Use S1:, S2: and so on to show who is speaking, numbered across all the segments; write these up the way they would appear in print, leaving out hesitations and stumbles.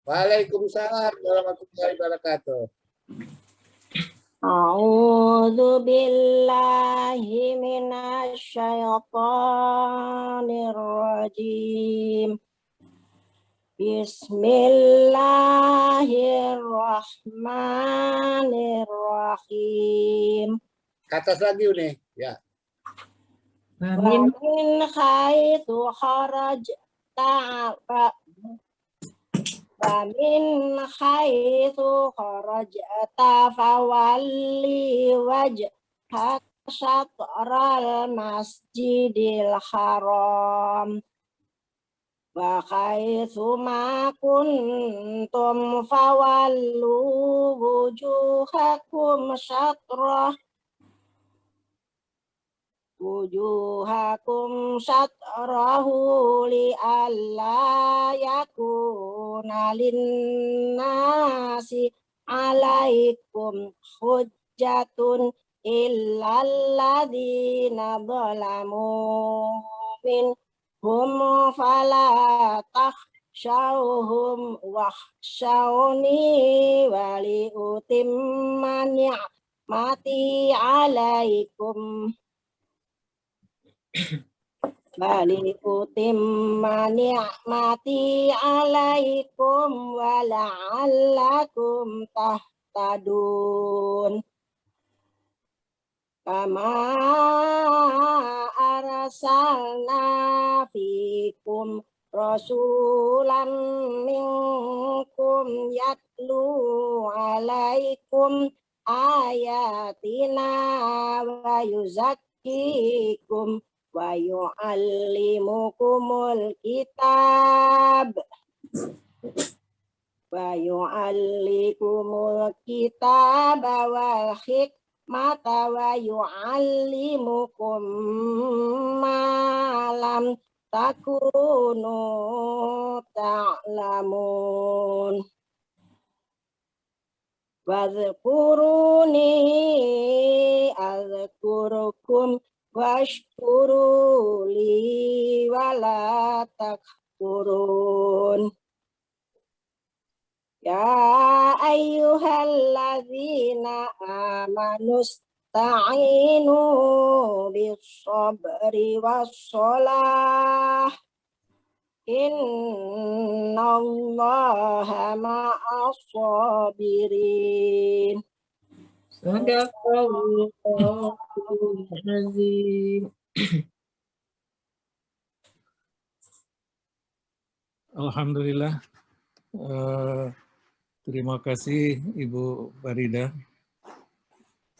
S1: Waalaikumsalam warahmatullahi wabarakatuh.
S2: A'udzu billahi minasy syaithanir rajim. Bismillahirrahmanirrahim.
S1: Ke atas lagi nih, ya.
S2: Wa min haitsu kharajta Wamin haitsu kharajta fawalli wajhaka syatral masjidil haram wa haitsu ma kuntum fawallu wujuhakum syatrahu li alla yakuna linnasi alaikum hujjatun illal ladzina zalamu minhum fala takhshawhum wakhshawni wali utimma ni'mati alaikum Bali utimma ni'mati alaikum wa la'allakum tahtadun. Kama arsalna fikum rasulan minkum yatlu alaikum ayatina wa yuzakkikum wa yu'allimukumul kitab wal hikmata wa yu'allimukum ma lam takunu ta'lamun. Wadhkuruni azkurukum washkuru li wala takfurun. Ya ayyuhalladzina amanu sta'inu bis-sabri was-shalah. Innallaha ma'as-sabirin. Sadaqallahul azim.
S3: Alhamdulillah. Terima kasih Ibu Farida.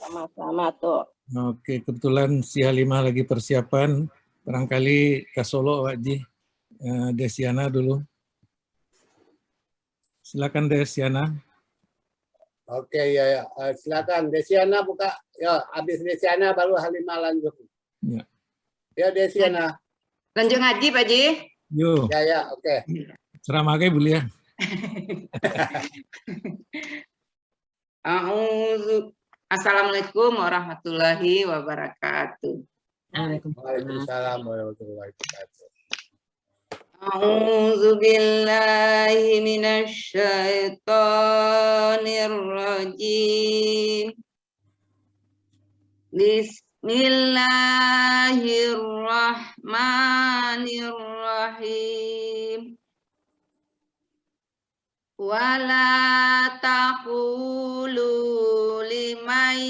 S2: Sama-sama tuh.
S3: Oke, kebetulan si Halimah lagi persiapan. Barangkali ke Solo, Pak Ji. Desiana dulu. Silakan Desiana.
S1: Oke, ya. Silakan Desiana buka. Ya, habis Desiana baru Halimah lanjut.
S3: Ya.
S1: Ya, Desiana.
S4: Lanjut ngaji, Pak Ji.
S3: Yo.
S1: Ya, oke.
S3: Ceramah kayak boleh ya.
S4: Assalamualaikum warahmatullahi wabarakatuh.
S1: Waalaikumsalam warahmatullahi wabarakatuh.
S4: A'udzu billahi minasy syaithanir rajim. Bismillahirrahmanirrahim. Wala taqulu liman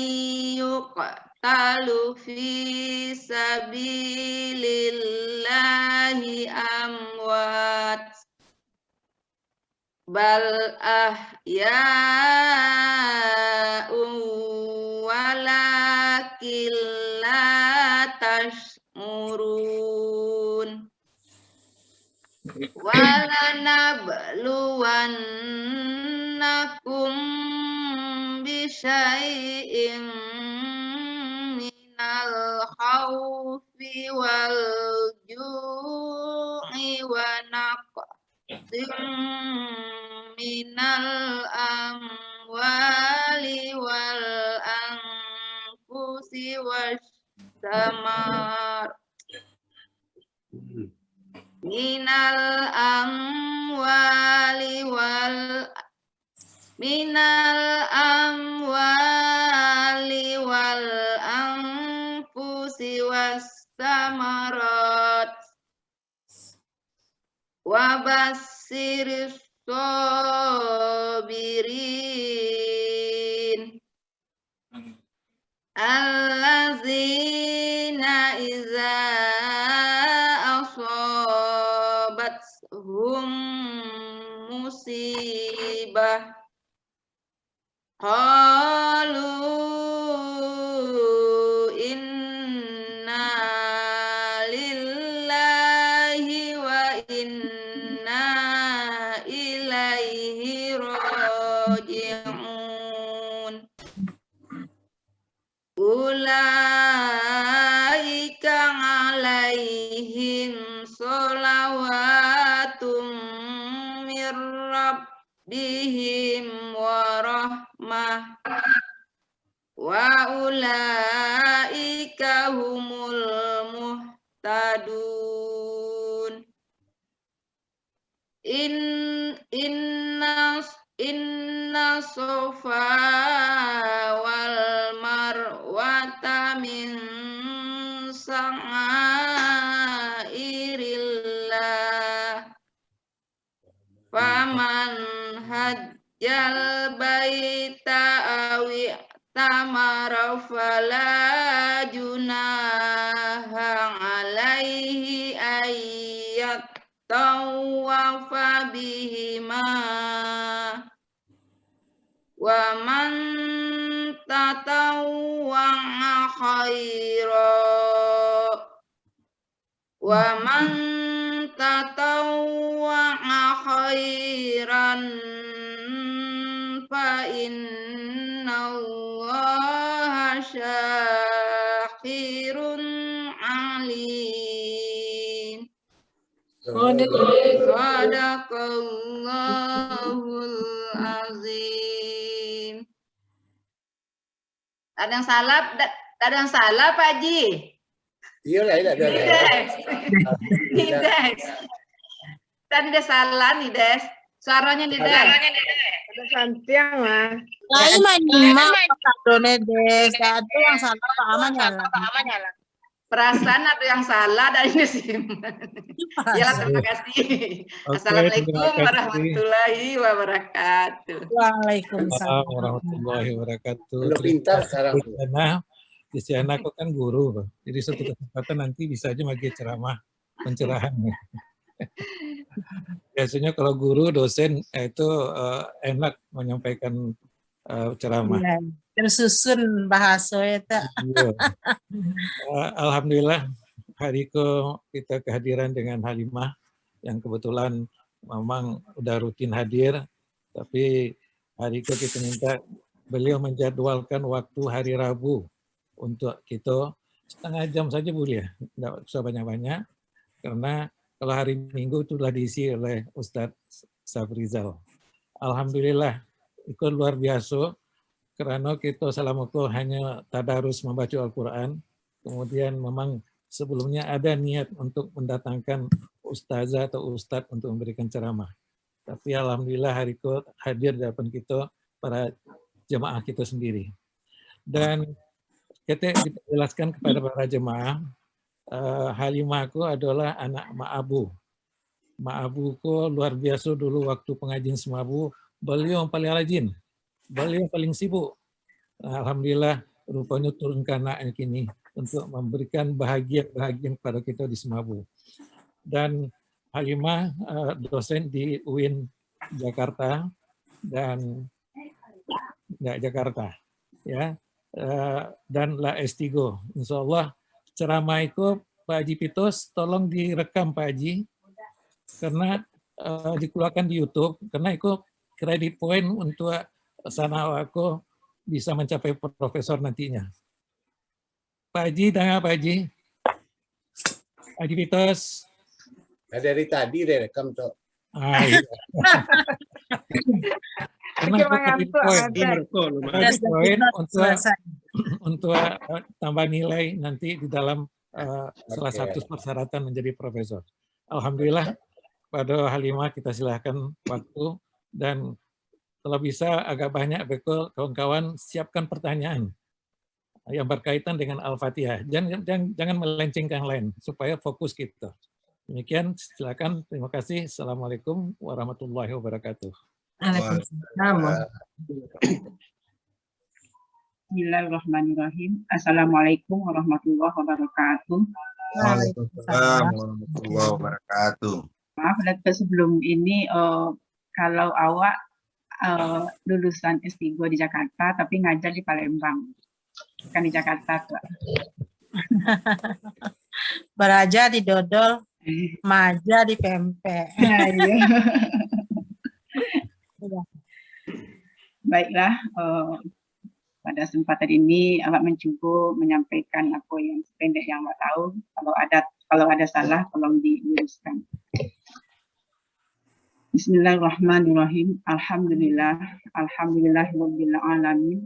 S4: yuqtalu fi sabilillahi amwat bal ahya'un walakin la tash'urun. Walanabluwannakum bisyai'in minal khawfi wal ju'i wa naqsin minal amwali wal anfusi was samar minal amwali wal minal amwali wal anfusi was samarat wa bassiris sabirin allazina iza asabathum musibah qalu inna lillahi wa inna ilaihi raji'un ulaika alaihim sholawatun mir rabbihim wa rahmah wa ulaika humul muhtadun inna sofa wal marwata min sa'airillah faman hajjal baita awi tamara fala junaha alaihi ayyat tawafa bihima wa man tatawwa'a khairan fa innallaha syakirun alim. Sadaqallahul azim. Ada yang salah, ada yang salah Pak Haji?
S1: Iya lah, ada.
S4: Nides. Tadi ada salah nih, Des. Suaranya nih, Des.
S5: Ada santiang lah.
S2: Saya menyimak Done Des. Ada yang salah Pak Aman nyala.
S4: Perasaan ada yang salah dari Nusim. Ya, terima kasih. Assalamualaikum warahmatullahi wabarakatuh.
S2: Waalaikumsalam
S3: warahmatullahi wabarakatuh.
S1: Udah pintar sekarang.
S3: Di sana aku kan guru, Pak. Jadi suatu kesempatan nanti bisa aja bagi ceramah pencerahan. Biasanya kalau guru, dosen itu enak menyampaikan ceramah.
S2: Ya, tersusun bahasa itu.
S3: Alhamdulillah hari kita kehadiran dengan Halimah yang kebetulan memang udah rutin hadir, tapi hari kita minta beliau menjadwalkan waktu hari Rabu untuk kita setengah jam saja boleh, tidak usah banyak-banyak, karena kalau hari Minggu itu telah diisi oleh Ustadz Safrizal. Alhamdulillah, itu luar biasa, karena kita selama itu hanya tadarus membaca Al-Quran, kemudian memang sebelumnya ada niat untuk mendatangkan ustazah atau ustadz untuk memberikan ceramah. Tapi Alhamdulillah hari itu hadir di depan kita para jemaah kita sendiri. Dan kita jelaskan kepada para jemaah, Halimahku adalah anak Mak Abu. Mak Abuku luar biasa dulu waktu pengajian Semabu, beliau yang paling rajin, beliau yang paling sibuk. Alhamdulillah rupanya turun ke anaknya kini untuk memberikan bahagia kepada kita di Semabu. Dan Halimah dosen di UIN Jakarta dan Jakarta, ya, dan La S3. Insya Allah ceramah itu Pak Haji Pitos tolong direkam Pak Haji, karena dikeluarkan di YouTube, karena itu kredit poin untuk sana aku bisa mencapai profesor nantinya. Pak Haji, tanya Pak Haji. Haji Pitos.
S1: Dari tadi deh rekam, Cok.
S3: Iya. Untuk tambah nilai nanti di dalam salah satu persyaratan menjadi profesor. Alhamdulillah pada Halimah kita silahkan waktu, dan kalau bisa agak banyak betul kawan-kawan siapkan pertanyaan yang berkaitan dengan Al-Fatihah. Jangan melencengkan yang lain supaya fokus kita. Demikian, silakan. Terima kasih. Assalamualaikum warahmatullahi wabarakatuh.
S2: Waalaikumsalam.
S6: Bismillahirrahmanirrahim. Assalamualaikum warahmatullahi wabarakatuh.
S2: Waalaikumsalam.
S7: Warahmatullahi wabarakatuh.
S6: Maaf, Dokter, sebelum ini kalau awak lulusan S3 di Jakarta tapi ngajar di Palembang, bukan di Jakarta, Kak.
S2: Beraja di dodol, maja di pempek.
S6: Iya. Baiklah, pada kesempatan ini awak mencoba menyampaikan apa yang sependek yang awak tahu. Kalau ada salah tolong diluruskan. Bismillahirrahmanirrahim. Alhamdulillahirabbil alamin.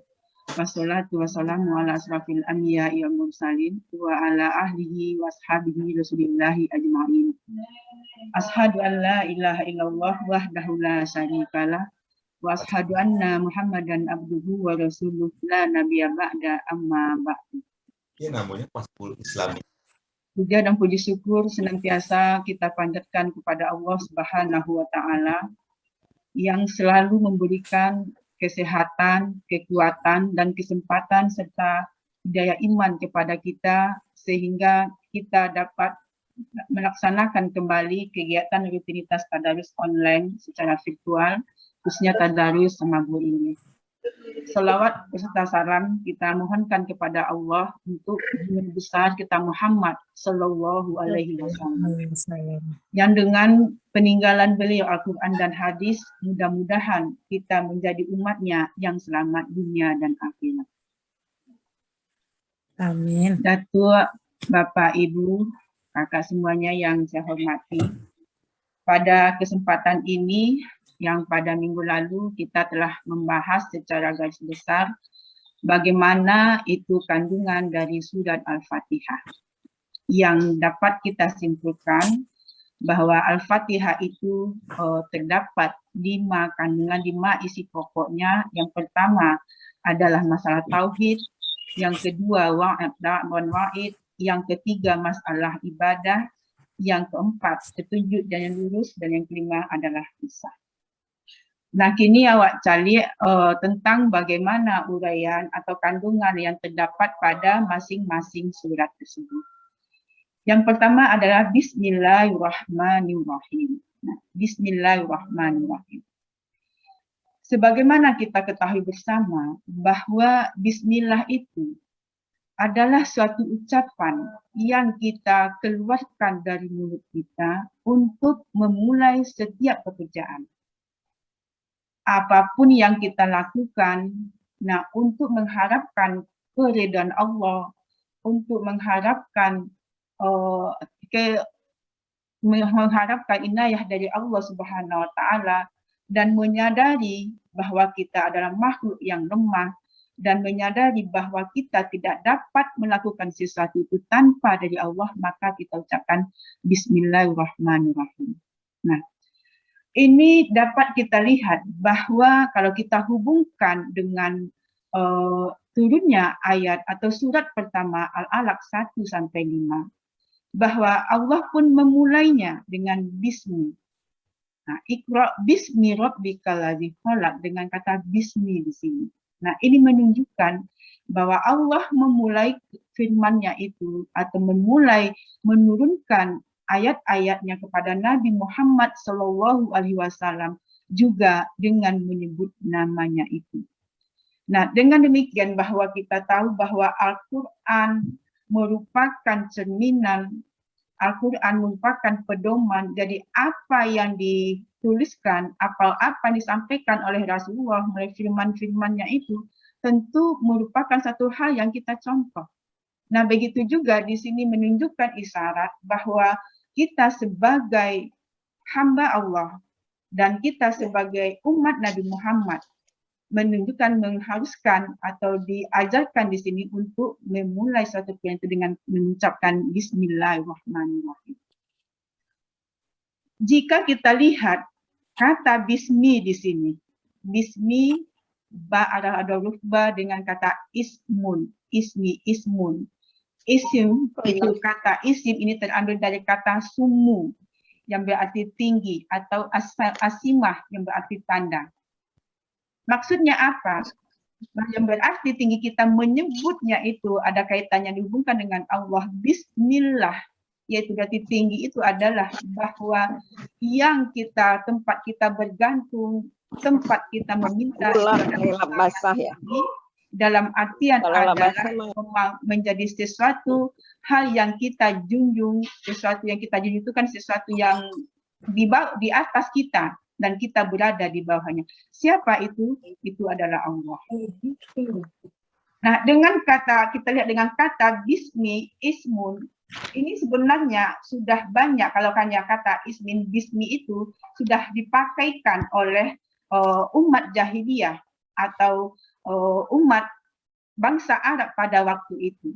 S6: Wassalatu wassalamu ala asrafil anbiya'i wal mursalin wa ala ahlihi wa ashabihi rasulillahi ajma'in. Ashhadu an la ilaha illallah wahdahu la syarikalah wa ashhadu anna Muhammadan abduhu wa rasuluh la nabiyya ba'da amma ba'du.
S7: Ini namanya Paspul Islami.
S6: Puja dan puji syukur senantiasa kita panjatkan kepada Allah Subhanahu wa taala yang selalu memberikan kesehatan, kekuatan, dan kesempatan serta daya iman kepada kita sehingga kita dapat melaksanakan kembali kegiatan rutinitas tadarus online secara virtual, khususnya tadarus seminggu ini. Selawat beserta salam kita mohonkan kepada Allah untuk Guru besar kita Muhammad Sallallahu Alaihi Wasallam yang dengan peninggalan beliau Al-Quran dan hadis mudah-mudahan kita menjadi umatnya yang selamat dunia dan akhirat.
S2: Amin.
S6: Datuk, Bapak, Ibu, kakak semuanya yang saya hormati, pada kesempatan ini yang pada minggu lalu kita telah membahas secara garis besar bagaimana itu kandungan dari surat Al-Fatihah. Yang dapat kita simpulkan bahwa Al-Fatihah itu terdapat 5 kandungan, 5 isi pokoknya. Yang pertama adalah masalah tauhid, yang kedua wa'id, yang ketiga masalah ibadah, yang keempat petunjuk dan yang lurus, dan yang kelima adalah kisah. Nah, kini awak cari tentang bagaimana uraian atau kandungan yang terdapat pada masing-masing surat tersebut. Yang pertama adalah Bismillahirrahmanirrahim. Nah, Bismillahirrahmanirrahim. Sebagaimana kita ketahui bersama bahwa Bismillah itu adalah suatu ucapan yang kita keluarkan dari mulut kita untuk memulai setiap pekerjaan. Apapun yang kita lakukan, nah untuk mengharapkan keridhaan Allah, untuk mengharapkan inayah dari Allah Subhanahu wa taala, dan menyadari bahwa kita adalah makhluk yang lemah, dan menyadari bahwa kita tidak dapat melakukan sesuatu itu tanpa dari Allah, maka kita ucapkan Bismillahirrahmanirrahim. Nah, ini dapat kita lihat bahwa kalau kita hubungkan dengan turunnya ayat atau surat pertama Al-Alaq 1-5, bahwa Allah pun memulainya dengan bismi. Nah, Iqra bismi rabbikal ladzi khalaq, dengan kata bismi di sini. Nah, ini menunjukkan bahwa Allah memulai firman-Nya itu atau memulai menurunkan ayat-ayatnya kepada Nabi Muhammad SAW juga dengan menyebut namanya itu. Nah, dengan demikian bahwa kita tahu bahwa Al-Quran merupakan cerminan, Al-Quran merupakan pedoman. Jadi apa yang dituliskan, apa yang disampaikan oleh Rasulullah melalui firman-firmannya itu tentu merupakan satu hal yang kita contoh. Nah, begitu juga di sini menunjukkan isyarat bahwa kita sebagai hamba Allah dan kita sebagai umat Nabi Muhammad menunjukkan, mengharuskan atau diajarkan di sini untuk memulai suatu perintah dengan mengucapkan Bismillahirrahmanirrahim. Jika kita lihat kata bismi di sini, bismi, ba adalah ada huruf ba dengan kata ismun, ismi, ismun. Isim itu kata isim ini terambil dari kata sumu yang berarti tinggi atau asimah yang berarti tanda. Maksudnya apa? Yang berarti tinggi kita menyebutnya itu ada kaitannya dihubungkan dengan Allah Bismillah, yaitu berarti tinggi itu adalah bahwa yang kita tempat kita bergantung, tempat kita meminta
S5: basah ya.
S6: dalam artian
S5: Kalau
S6: adalah menjadi sesuatu hal yang kita junjung, sesuatu yang kita junjung itu kan sesuatu yang di atas kita dan kita berada di bawahnya. Siapa itu? Itu adalah Allah. Nah, dengan kata kita lihat dengan kata bismi, ismun, ini sebenarnya sudah banyak kalau hanya kata ismin, bismi itu sudah dipakaikan oleh umat jahiliyah atau umat bangsa Arab pada waktu itu,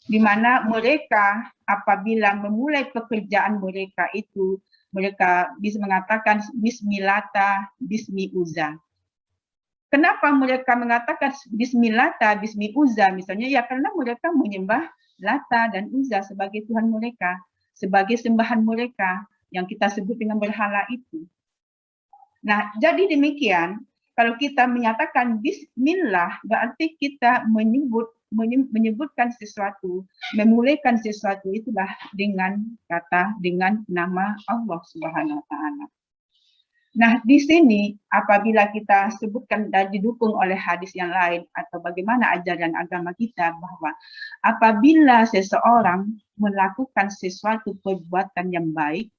S6: di mana mereka apabila memulai pekerjaan mereka itu mereka bisa mengatakan Bismillata, Bismi Uzza. Kenapa mereka mengatakan Bismillata, Bismi Uzza misalnya? Ya karena mereka menyembah Lata dan Uzza sebagai Tuhan mereka, sebagai sembahan mereka yang kita sebut dengan berhala itu. Nah, jadi demikian, kalau kita menyatakan Bismillah, berarti kita menyebutkan sesuatu, memulaikan sesuatu itulah dengan nama Allah Subhanahu wa Ta'ala. Nah, di sini apabila kita sebutkan dan didukung oleh hadis yang lain atau bagaimana ajaran agama kita bahwa apabila seseorang melakukan sesuatu perbuatan yang baik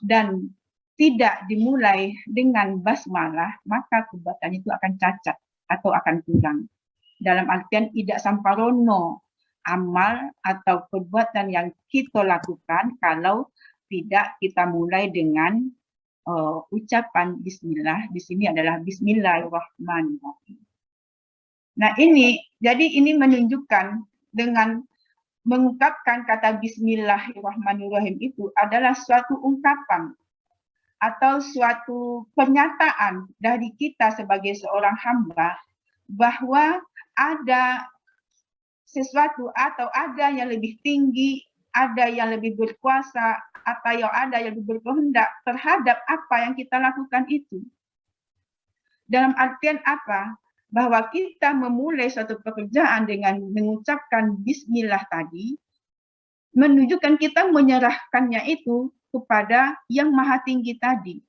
S6: dan tidak dimulai dengan basmalah, maka perbuatan itu akan cacat atau akan kurang. Dalam artian tidak samparono amal atau perbuatan yang kita lakukan kalau tidak kita mulai dengan ucapan bismillah. Di sini adalah bismillahirrahmanirrahim. Nah, jadi ini menunjukkan dengan mengungkapkan kata bismillahirrahmanirrahim itu adalah suatu ungkapan atau suatu pernyataan dari kita sebagai seorang hamba bahwa ada sesuatu atau ada yang lebih tinggi, ada yang lebih berkuasa, atau yang ada yang lebih berkehendak terhadap apa yang kita lakukan itu. Dalam artian apa? Bahwa kita memulai suatu pekerjaan dengan mengucapkan bismillah tadi, menunjukkan kita menyerahkannya itu kepada yang maha tinggi tadi,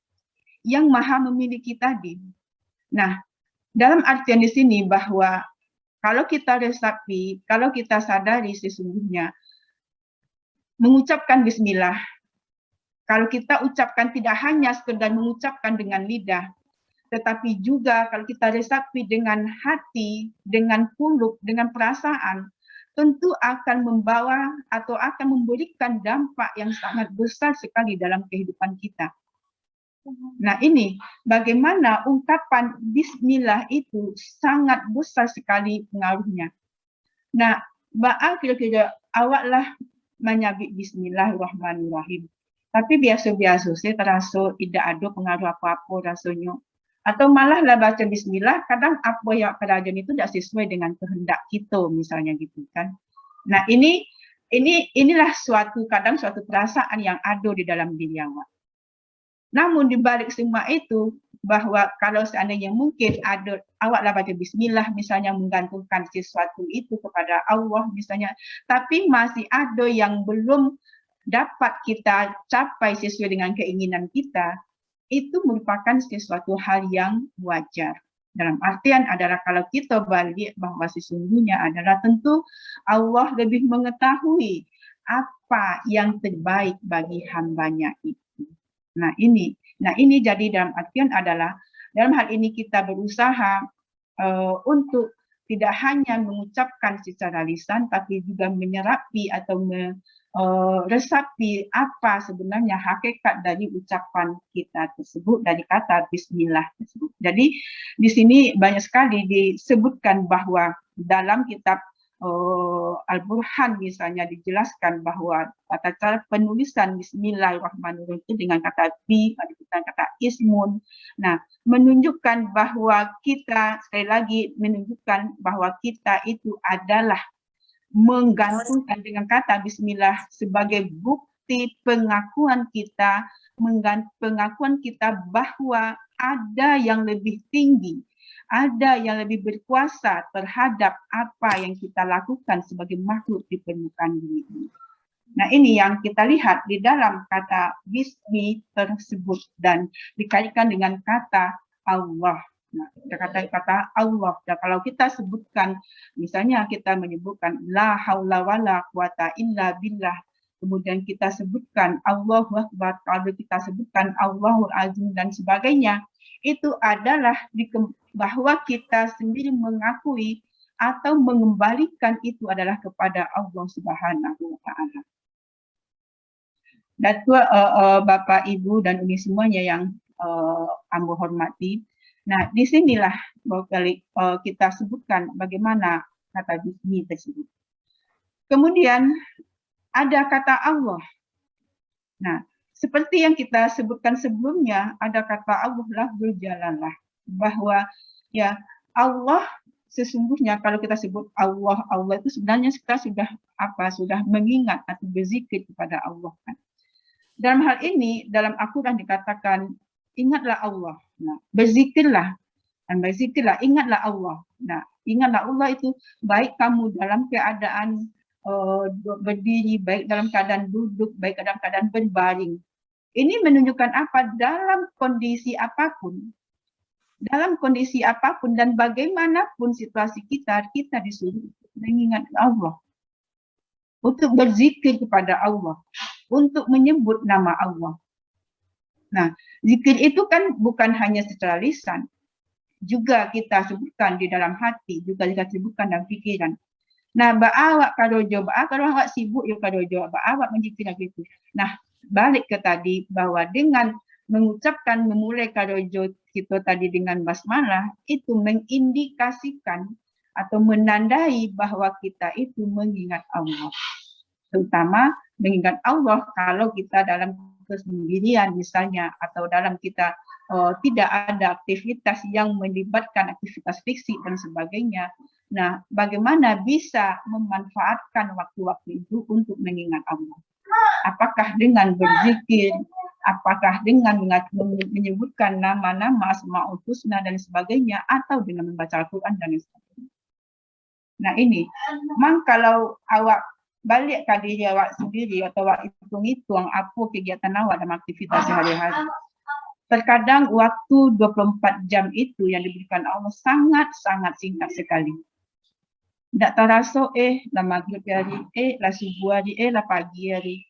S6: yang maha memiliki tadi. Nah, dalam artian di sini bahwa kalau kita resapi, kalau kita sadari sesungguhnya mengucapkan bismillah, kalau kita ucapkan tidak hanya sekedar mengucapkan dengan lidah, tetapi juga kalau kita resapi dengan hati, dengan kulub, dengan perasaan, tentu akan membawa atau akan memberikan dampak yang sangat besar sekali dalam kehidupan kita. Nah, ini bagaimana ungkapan bismillah itu sangat besar sekali pengaruhnya. Nah, Mbak kira-kira awaklah menyabit bismillahirrahmanirrahim. Tapi biasa-biasa saya terasa tidak ada pengaruh apa-apa rasanya. Atau malah lah baca bismillah, kadang apa yang kerajaan itu tidak sesuai dengan kehendak kita misalnya gitu kan. Nah, inilah kadang suatu perasaan yang ada di dalam diri awak. Namun di balik semua itu, bahwa kalau seandainya mungkin ada awaklah baca bismillah misalnya menggantungkan sesuatu itu kepada Allah misalnya, tapi masih ada yang belum dapat kita capai sesuai dengan keinginan kita, itu merupakan sesuatu hal yang wajar. Dalam artian adalah kalau kita balik bahwa sesungguhnya adalah tentu Allah lebih mengetahui apa yang terbaik bagi hambanya itu. Nah ini jadi dalam artian adalah dalam hal ini kita berusaha untuk tidak hanya mengucapkan secara lisan tapi juga menyerapi atau resapi apa sebenarnya hakikat dari ucapan kita tersebut, dari kata bismillah tersebut. Jadi di sini banyak sekali disebutkan bahwa dalam kitab Al-Burhan misalnya dijelaskan bahwa tata cara penulisan Bismillahirrahmanirrahim itu dengan kata bi, dengan kata ismun. Nah, menunjukkan bahwa kita, sekali lagi menunjukkan bahwa kita itu adalah menggantungkan dengan kata Bismillah sebagai bukti pengakuan kita, pengakuan kita bahwa ada yang lebih tinggi, ada yang lebih berkuasa terhadap apa yang kita lakukan sebagai makhluk di permukaan bumi ini. Nah, ini yang kita lihat di dalam kata Bismi tersebut dan dikaitkan dengan kata Allah. Nah, kata Allah. Dan kalau kita sebutkan, misalnya kita menyebutkan la haula wala quwata illa billah, kemudian kita sebutkan Allahu Akbar, kalau kita sebutkan Allahul Azim dan sebagainya, itu adalah bahwa kita sendiri mengakui atau mengembalikan itu adalah kepada Allah Subhanahu wa Ta'ala. Datuk, Bapak, Ibu, dan Umi semuanya yang Ambo hormati. Nah, disinilah kita sebutkan bagaimana kata Bismi tersebut. Kemudian ada kata Allah. Nah, seperti yang kita sebutkan sebelumnya, ada kata Allah lafzul jalalah, bahwa ya Allah sesungguhnya kalau kita sebut Allah itu sebenarnya kita sudah mengingat atau berzikir kepada Allah kan. Dalam hal ini dalam Al-Quran dikatakan ingatlah Allah. Nah, berzikirlah dan berzikirlah, ingatlah Allah. Nah, ingatlah Allah itu baik kamu dalam keadaan berdiri, baik dalam keadaan duduk, baik dalam keadaan berbaring. Ini menunjukkan apa? Dalam kondisi apapun, dan bagaimanapun situasi kita disuruh mengingat Allah, untuk berzikir kepada Allah, untuk menyebut nama Allah. Nah, zikir itu kan bukan hanya secara lisan, juga kita sebutkan di dalam hati, juga kita sebutkan dalam pikiran. Nah, ba'awak karojo, kalau awak sibuk ya karojo, ba'awak menjikir gitu. Nah, balik ke tadi bahwa dengan mengucapkan memulai karojo kita tadi dengan basmalah, itu mengindikasikan atau menandai bahwa kita itu mengingat Allah. Terutama mengingat Allah kalau kita dalam kesendirian misalnya, atau dalam kita tidak ada aktivitas yang melibatkan aktivitas fisik dan sebagainya. Nah, bagaimana bisa memanfaatkan waktu-waktu itu untuk mengingat Allah? Apakah dengan berzikir, apakah dengan menyebutkan nama-nama Asmaul Husna dan sebagainya, atau dengan membaca Al-Quran dan sebagainya. Nah, ini memang kalau awak balik ke diri awak sendiri atau awak hitung-hitung apa kegiatan awak dalam aktivitas sehari-hari. Terkadang waktu 24 jam itu yang diberikan Allah sangat-sangat singkat sekali. Tidak terasa lah maghrib hari, lah subuh hari, lah pagi hari.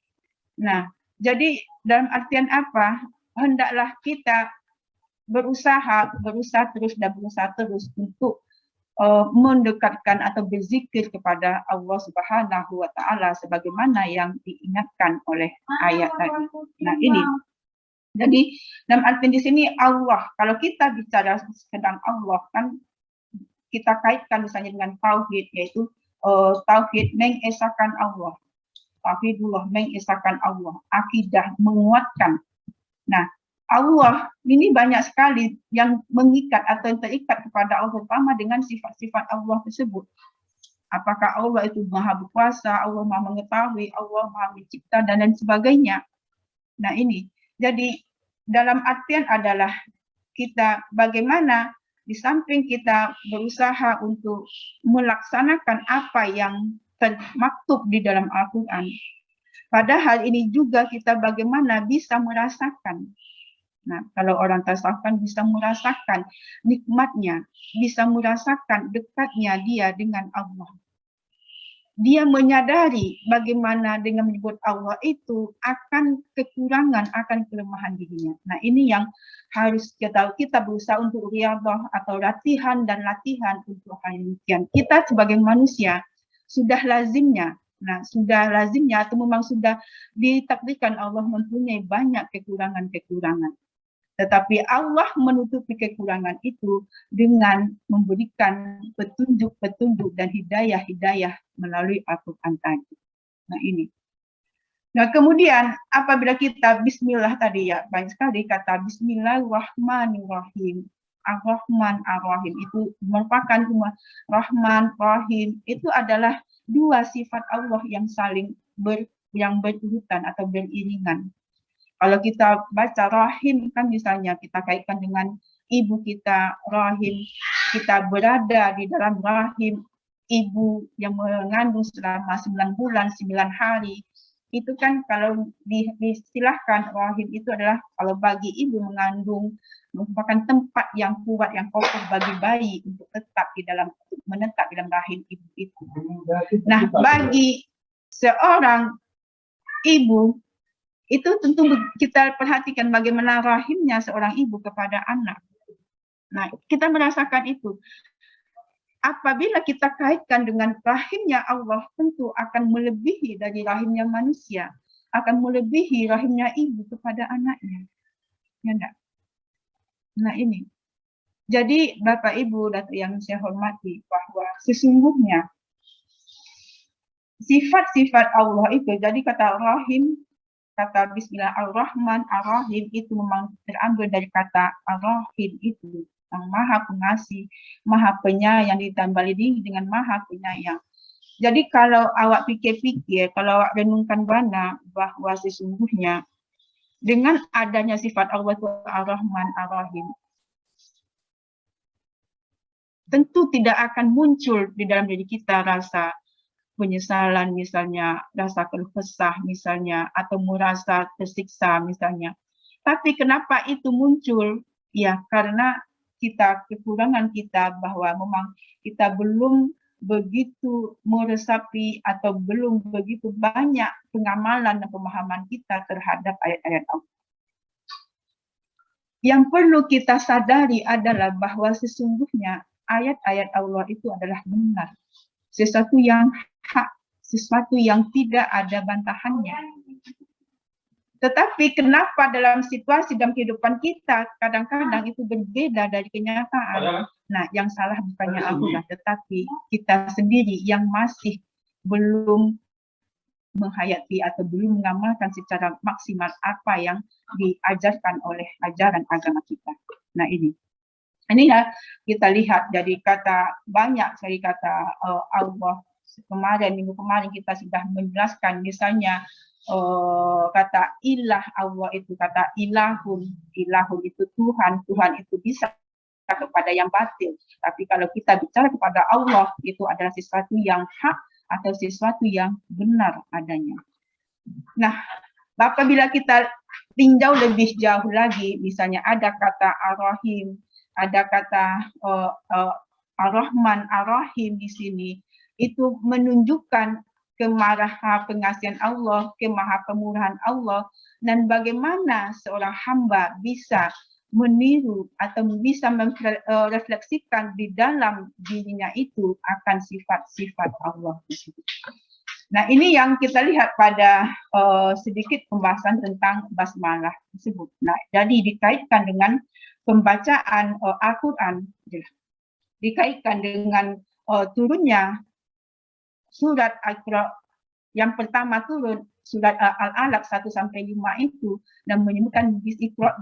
S6: Nah, jadi dalam artian apa? Hendaklah kita berusaha terus untuk mendekatkan atau berzikir kepada Allah Subhanahu wa Ta'ala sebagaimana yang diingatkan oleh ayat tadi. Nah, ini. Jadi dalam arti di sini Allah, kalau kita bicara tentang Allah kan kita kaitkan misalnya dengan tauhid, yaitu tauhid mengesahkan Allah. Tauhidullah mengesahkan Allah, akidah menguatkan. Nah, Allah ini banyak sekali yang mengikat atau yang terikat kepada Allah, terutama dengan sifat-sifat Allah tersebut. Apakah Allah itu maha berkuasa, Allah maha mengetahui, Allah maha mencipta, dan lain sebagainya. Nah, ini. Jadi dalam artian adalah kita bagaimana di samping kita berusaha untuk melaksanakan apa yang termaktub di dalam Al-Quran. Padahal ini juga kita bagaimana bisa merasakan. Nah, kalau orang tasawuf bisa merasakan nikmatnya, bisa merasakan dekatnya dia dengan Allah. Dia menyadari bagaimana dengan menyebut Allah itu akan kekurangan, akan kelemahan dirinya. Nah, ini yang harus kita berusaha untuk riyadhah atau latihan untuk hal demikian. Kita sebagai manusia sudah lazimnya atau memang sudah ditakdirkan Allah mempunyai banyak kekurangan-kekurangan. Tetapi Allah menutupi kekurangan itu dengan memberikan petunjuk-petunjuk dan hidayah-hidayah melalui Al-Quran tadi. Nah ini. Nah kemudian apabila kita bismillah tadi ya, banyak sekali kata bismillahirrahmanirrahim. Ar-Rahman, Ar-Rahim itu merupakan Rahman, Rahim itu adalah dua sifat Allah yang saling berurutan atau beriringan. Kalau kita baca Rahim kan misalnya kita kaitkan dengan ibu kita, Rahim, kita berada di dalam Rahim ibu yang mengandung selama 9 bulan, 9 hari. Itu kan kalau diistilahkan Rahim itu adalah kalau bagi ibu mengandung merupakan tempat yang kuat, yang kokoh bagi bayi untuk menetap di dalam rahim ibu itu. Nah, bagi seorang ibu itu tentu kita perhatikan bagaimana rahimnya seorang ibu kepada anak. Nah, kita merasakan itu. Apabila kita kaitkan dengan rahimnya Allah, tentu akan melebihi dari rahimnya manusia, akan melebihi rahimnya ibu kepada anaknya. Ya enggak? Nah ini. Jadi Bapak Ibu dan yang saya hormati bahwa sesungguhnya sifat-sifat Allah itu, jadi kata Rahim, kata Bismillahirrahman Ar-Rahim itu memang terambil dari kata Ar-Rahim itu, yang Maha Pengasih, Maha Penyayang, ditambah lagi dengan Maha Penyayang. Jadi kalau awak pikir-pikir, kalau awak renungkan benar bahwa sesungguhnya dengan adanya sifat Allah itu Ar-Rahman Ar-Rahim, tentu tidak akan muncul di dalam diri kita rasa penyesalan misalnya, rasa keluh kesah misalnya, atau merasa tersiksa misalnya. Tapi kenapa itu muncul? Ya karena kekurangan kita bahwa memang kita belum begitu meresapi atau belum begitu banyak pengamalan dan pemahaman kita terhadap ayat-ayat Allah. Yang perlu kita sadari adalah bahwa sesungguhnya ayat-ayat Allah itu adalah benar. Sesuatu yang hak, sesuatu yang tidak ada bantahannya. Tetapi kenapa dalam situasi dalam kehidupan kita kadang-kadang itu berbeda dari kenyataan? Nah, yang salah bukannya Allah, tetapi kita sendiri yang masih belum menghayati atau belum mengamalkan secara maksimal apa yang diajarkan oleh ajaran agama kita. Nah ini. Inilah kita lihat dari kata banyak sekali kata Allah minggu kemarin kita sudah menjelaskan misalnya kata ilah Allah itu kata ilahun itu Tuhan itu bisa kepada yang batil, tapi kalau kita bicara kepada Allah itu adalah sesuatu yang hak atau sesuatu yang benar adanya. Nah, apabila kita tinjau lebih jauh lagi, misalnya ada kata Ar-Rahim, ada kata Ar-Rahman Ar-Rahim di sini, itu menunjukkan kemarahan pengasihan Allah, kemaha pemurahan Allah, dan bagaimana seorang hamba bisa meniru atau bisa merefleksikan di dalam dirinya itu akan sifat-sifat Allah. Nah ini yang kita lihat pada sedikit pembahasan tentang basmalah tersebut. Nah jadi dikaitkan dengan pembacaan Al-Quran, dikaitkan dengan turunnya surat Al-Quran yang pertama turun, surat Al-Alaq 1-5 itu, dan menyebutkan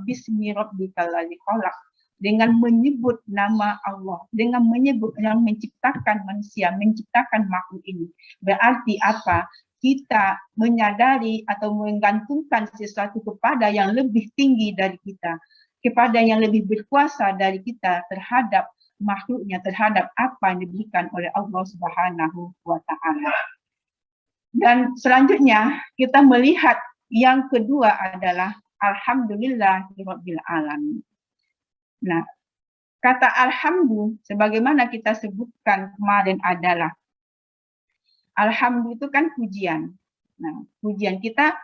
S6: Bismi Rabbikal ladzi khalaq, dengan menyebut nama Allah, dengan menyebut yang menciptakan manusia, menciptakan makhluk ini. Berarti apa? Kita menyadari atau menggantungkan sesuatu kepada yang lebih tinggi dari kita, kepada yang lebih berkuasa dari kita terhadap makhluknya, terhadap apa yang diberikan oleh Allah Subhanahu wa Ta'ala. Dan selanjutnya kita melihat yang kedua adalah Alhamdulillahirabbil alamin. Nah, kata alhamdulillah sebagaimana kita sebutkan kemarin adalah alhamdulillah itu kan pujian. Nah, pujian kita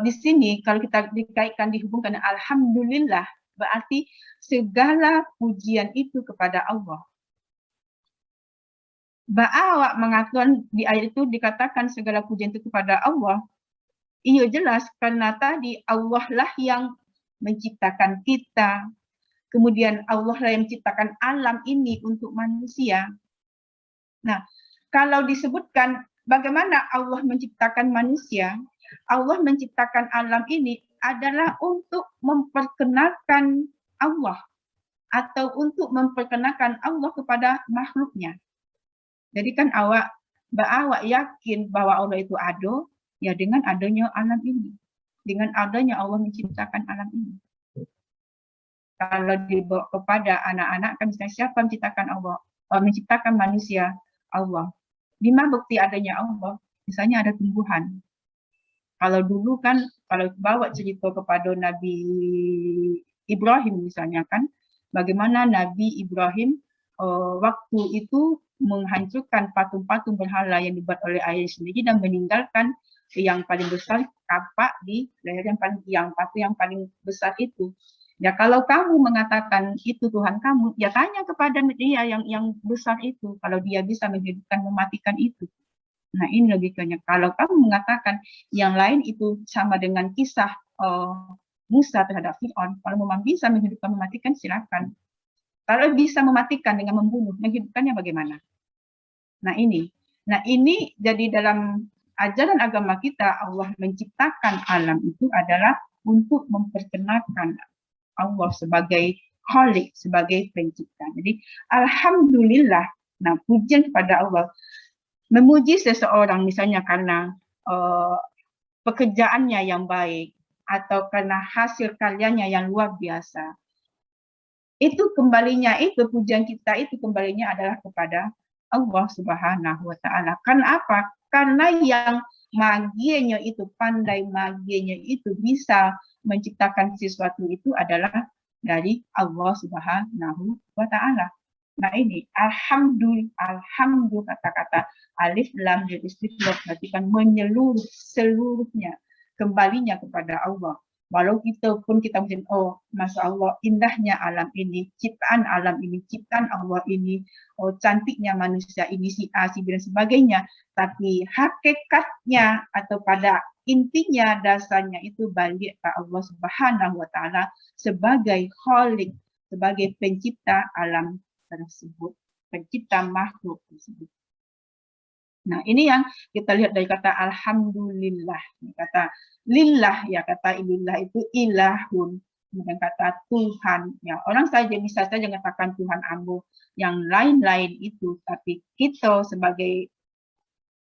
S6: di sini kalau kita dikaitkan dihubungkan dengan alhamdulillah berarti segala pujian itu kepada Allah. Bahwa mengatakan di ayat itu dikatakan segala pujian itu kepada Allah, iya jelas karena tadi Allah lah yang menciptakan kita. Kemudian Allah lah yang menciptakan alam ini untuk manusia. Nah, kalau disebutkan bagaimana Allah menciptakan manusia, Allah menciptakan alam ini adalah untuk memperkenalkan Allah atau untuk memperkenalkan Allah kepada makhluknya. Jadi kan awak yakin bahwa Allah itu ada, ya dengan adanya alam ini. Dengan adanya Allah menciptakan alam ini. Kalau dibawa kepada anak-anak kan misalnya siapa menciptakan Allah? Menciptakan manusia, Allah. Di mana bukti adanya Allah? Misalnya ada tumbuhan. Kalau dulu kan, kalau bawa cerita kepada Nabi Ibrahim misalnya kan, bagaimana Nabi Ibrahim waktu itu menghancurkan patung-patung berhala yang dibuat oleh ayahnya sendiri dan meninggalkan yang paling besar kapak di leher yang patung yang paling besar itu. Ya kalau kamu mengatakan itu Tuhan kamu, ya tanya kepada dia yang besar itu, kalau dia bisa menghidupkan, mematikan itu. Nah ini logikanya. Kalau kamu mengatakan yang lain itu sama dengan kisah Musa terhadap Fir'aun, kalau memang bisa menghidupkan, mematikan, silakan. Kalau bisa mematikan dengan membunuh, menghidupkannya bagaimana? Nah ini jadi dalam ajaran agama kita, Allah menciptakan alam itu adalah untuk memperkenalkan Allah sebagai Khalik, sebagai pencipta. Jadi alhamdulillah, nah pujian kepada Allah. Memuji seseorang misalnya karena pekerjaannya yang baik atau karena hasil karyanya yang luar biasa. Itu kembalinya, itu pujian kita itu kembalinya adalah kepada Allah Subhanahu wa Ta'ala. Karena apa? Karena yang magianya itu, pandai magianya itu bisa menciptakan sesuatu itu adalah dari Allah Subhanahu wa Ta'ala. Nah ini alhamdulillah kata-kata alif lam mim istiqlal berarti kan menyeluruh seluruhnya kembalinya kepada Allah. Walau kita mungkin masya Allah indahnya alam ini, ciptaan alam ini, ciptaan Allah ini, cantiknya manusia ini si A si B dan sebagainya, tapi hakikatnya atau pada intinya dasarnya itu balik ke Allah Subhanahu wa Ta'ala sebagai Khalik, sebagai pencipta alam tersebut, pencipta makhluk tersebut. Nah ini yang kita lihat dari kata alhamdulillah, kata lillah ya, kata ilillah itu ilahun, kemudian kata Tuhan ya, orang saja bisa saja mengatakan Tuhan ambo, yang lain-lain itu, tapi kita sebagai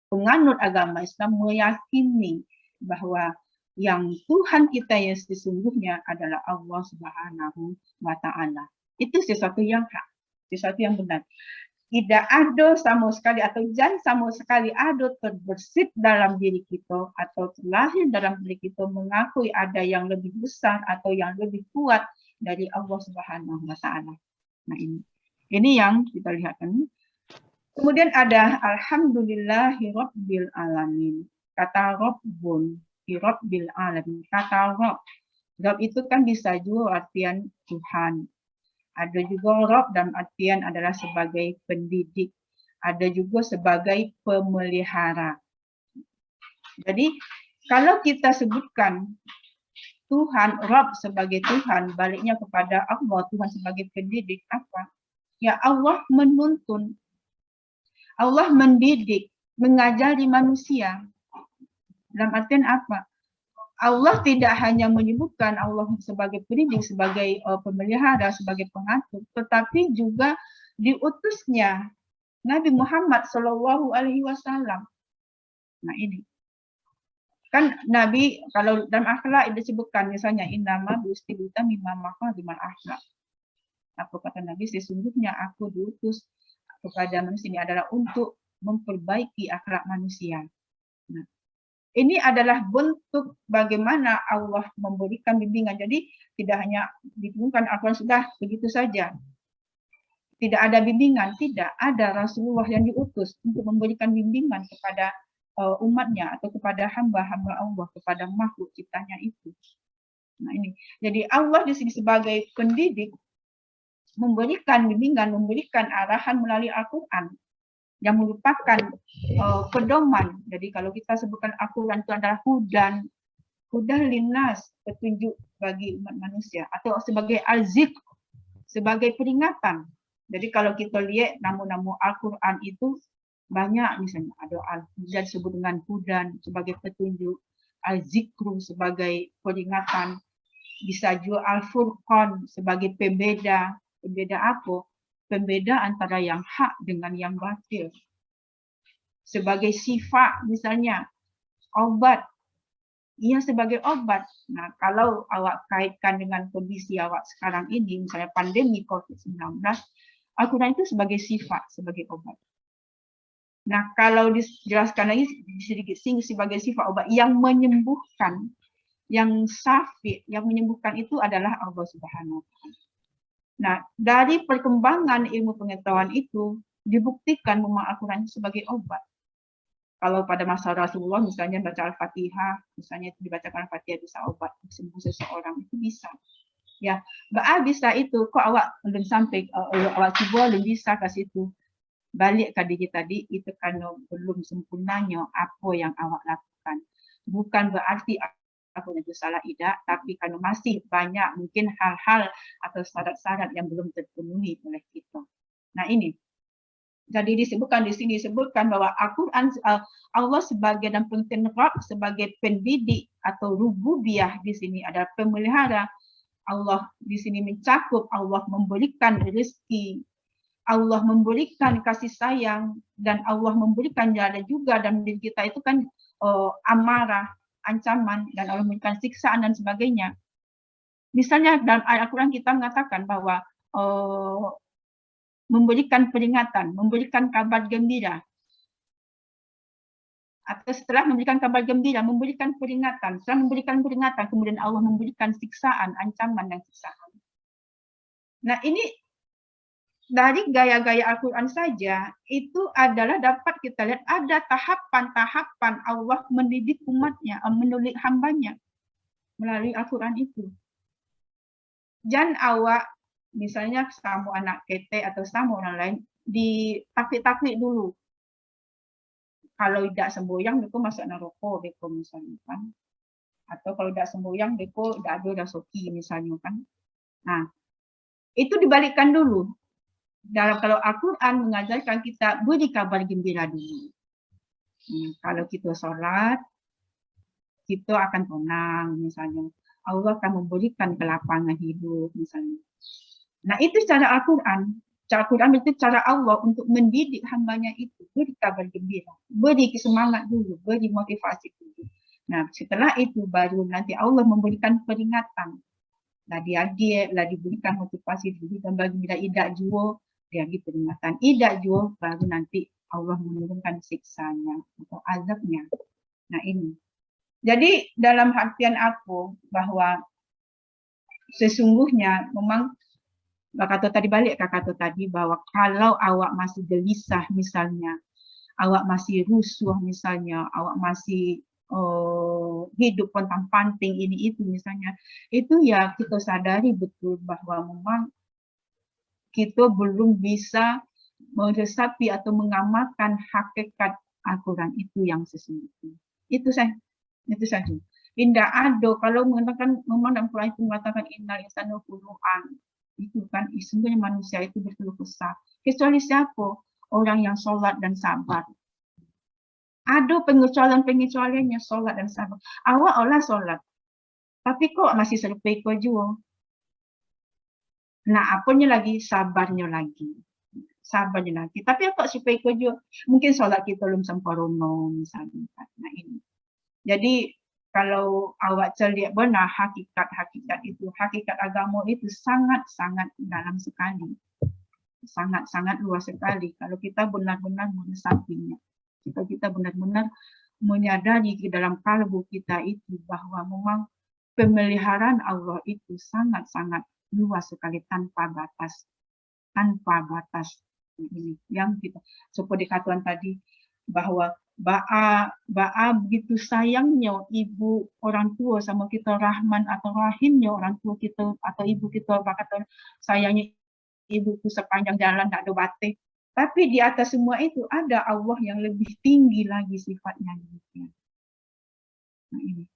S6: penganut agama Islam meyakini bahwa yang Tuhan kita yang sesungguhnya adalah Allah Subhanahu wa Ta'ala. Itu sesuatu yang hak, sesuatu yang benar. Tidak ada sama sekali atau jangan sama sekali ada terbersit dalam diri kita atau terlahir dalam diri kita mengakui ada yang lebih besar atau yang lebih kuat dari Allah Subhanahu wa Ta'ala. Nah ini yang kita lihat kan. Kemudian ada alhamdulillahirabbil alamin. Kata Rabbun, Rabbil alamin. Kata Rabb itu kan bisa juga artian Tuhan. Ada juga Rabb dalam artian adalah sebagai pendidik. Ada juga sebagai pemelihara. Jadi kalau kita sebutkan Tuhan, Rabb sebagai Tuhan, baliknya kepada Allah, Tuhan sebagai pendidik, apa? Ya Allah menuntun, Allah mendidik, mengajari manusia. Dalam artian apa? Allah tidak hanya menyebutkan Allah sebagai pendidik, sebagai pemelihara, sebagai pengatur, tetapi juga diutusnya Nabi Muhammad SAW. Nah ini kan Nabi kalau dalam akhlak disebutkan misalnya innama bu'istibita mimma maqadimal akhlak. Apa kata Nabi? Sesungguhnya aku diutus kepada manusia ini adalah untuk memperbaiki akhlak manusia. Nah, ini adalah bentuk bagaimana Allah memberikan bimbingan. Jadi tidak hanya diturunkan Al-Quran sudah begitu saja. Tidak ada bimbingan, tidak ada Rasulullah yang diutus untuk memberikan bimbingan kepada umatnya atau kepada hamba-hamba Allah, kepada makhluk ciptanya itu. Nah ini, jadi Allah di sini sebagai pendidik memberikan bimbingan, memberikan arahan melalui Al-Quran. Yang merupakan pedoman. Jadi kalau kita sebutkan Al-Quran itu adalah hudan, hudan linnas, petunjuk bagi umat manusia, atau sebagai al-zikr, sebagai peringatan. Jadi kalau kita lihat nama-nama Al-Quran itu banyak, misalnya ada al-hudan disebut dengan hudan sebagai petunjuk, al-zikru sebagai peringatan, bisa juga al-furqan sebagai pembeda. Pembeda apa? Pembeda antara yang hak dengan yang batil. Sebagai sifat misalnya, obat. Ia sebagai obat. Nah, kalau awak kaitkan dengan kondisi awak sekarang ini, misalnya pandemi COVID-19, Al-Quran itu sebagai sifat, sebagai obat. Nah, kalau dijelaskan lagi sedikit sebagai sifat obat yang menyembuhkan, yang syafi, yang menyembuhkan itu adalah Allah Subhanahu wa Ta'ala. Nah, dari perkembangan ilmu pengetahuan itu dibuktikan memang Al-Quran sebagai obat. Kalau pada masa Rasulullah misalnya baca Al-Fatihah, misalnya itu dibacakan Al-Fatihah bisa obat sembuh seseorang, itu bisa. Ya, bisa itu kok awak belum sampai awak cuba belum bisa ke situ. Balik ke diri tadi, itu karena belum sempurnanya apa yang awak lakukan. Bukan berarti aku itu salah tidak, tapi karena masih banyak mungkin hal-hal atau syarat-syarat yang belum terpenuhi oleh kita. Nah ini. Jadi disebutkan di sini disebutkan bahwa Al-Quran Allah sebagai dan pentenrab sebagai pendidik atau rububiyah di sini adalah pemelihara. Allah di sini mencakup Allah memberikan rezeki, Allah memberikan kasih sayang, dan Allah memberikan jalan juga, dan diri kita itu kan amarah, ancaman, dan Allah memberikan siksaan dan sebagainya. Misalnya dalam ayat Al-Quran kita mengatakan bahwa memberikan peringatan, memberikan kabar gembira. Atau setelah memberikan kabar gembira, memberikan peringatan. Setelah memberikan peringatan, kemudian Allah memberikan siksaan, ancaman dan siksaan. Nah ini dari gaya-gaya Al-Quran saja, itu adalah dapat kita lihat ada tahapan-tahapan Allah mendidik umatnya, mendidik hambanya melalui Al-Quran itu. Jangan awak misalnya sama anak kete atau sama orang lain ditaklid-taklid dulu. Kalau tidak semboyang, mereka masuk neraka, mereka misalnya kan. Atau kalau tidak semboyang, mereka tidak ada rasuki misalnya kan. Nah, itu dibalikkan dulu. Dalam kalau Al-Quran mengajarkan kita beri kabar gembira dulu. Kalau kita sholat, kita akan tenang misalnya. Allah akan memberikan kelapangan hidup misalnya. Nah itu cara Al-Quran. Cara Al-Quran itu cara Allah untuk mendidik hambanya itu. Beri kabar gembira. Beri semangat dulu. Beri motivasi dulu. Nah setelah itu baru nanti Allah memberikan peringatan. Nah dia diberikan motivasi dulu. Dan bagi bila idak jua, dia beri peringatan. Idak jua baru nanti Allah menurunkan siksanya atau azabnya. Nah ini. Jadi dalam artian aku bahwa sesungguhnya memang kata tadi balik ke kata tadi bahwa kalau awak masih gelisah misalnya, awak masih rusuh misalnya, awak masih hidup pontang-panting ini itu misalnya, itu ya kita sadari betul bahwa memang kita belum bisa meresapi atau mengamalkan hakikat Al-Quran itu yang sesungguhnya. Itu saja. Tidak ada kalau mengatakan memang dalam Quran itu mengatakan innal insana khuluqan. Itu kan sesungguhnya manusia itu berkeluh kesah. Kecuali siapa? Orang yang sholat dan sabar. Ada pengecualian-pengecualiannya sholat dan sabar. Awak olah sholat, tapi kok masih serupai kau juga. Nah, apanya lagi? Sabarnya lagi. Sabarnya lagi. Tapi kok supaya kau juga? Mungkin sholat kita belum sempurna misalnya. Nah ini. Jadi kalau awak celiak benar hakikat itu, hakikat agama itu sangat-sangat dalam sekali. Sangat-sangat luas sekali. Kalau kita benar-benar meresapinya. Jika kita benar-benar menyadari di dalam kalbu kita itu bahwa memang pemeliharaan Allah itu sangat-sangat luas sekali tanpa batas. Tanpa batas. Ini yang kita seperti katakan tadi bahwa Ba'a begitu sayangnya ibu orang tua sama kita, rahman atau rahimnya orang tua kita atau ibu kita, kata sayangnya ibuku sepanjang jalan tak ada batik. Tapi di atas semua itu ada Allah yang lebih tinggi lagi sifatnya. Nah ini.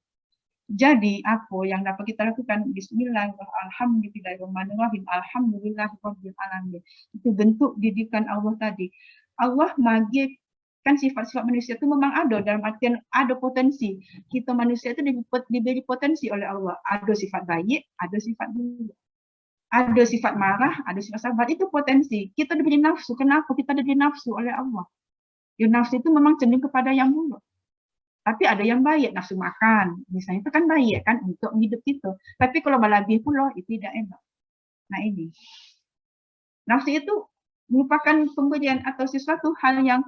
S6: Jadi apa yang dapat kita lakukan? Bismillahirrahmanirrahim. Alhamdulillahirabbil alamin. Itu bentuk didikan Allah tadi. Allah kan sifat-sifat manusia itu memang ada, dalam artian ada potensi. Kita manusia itu diberi potensi oleh Allah. Ada sifat baik, ada sifat buruk. Ada sifat marah, ada sifat sabar. Itu potensi. Kita diberi nafsu. Kenapa kita diberi nafsu oleh Allah? Ya, nafsu itu memang cenderung kepada yang buruk. Tapi ada yang baik, nafsu makan. Misalnya itu kan baik kan untuk hidup kita. Tapi kalau berlebih pula, itu tidak enak. Nah ini. Nafsu itu merupakan pemberian atau sesuatu hal yang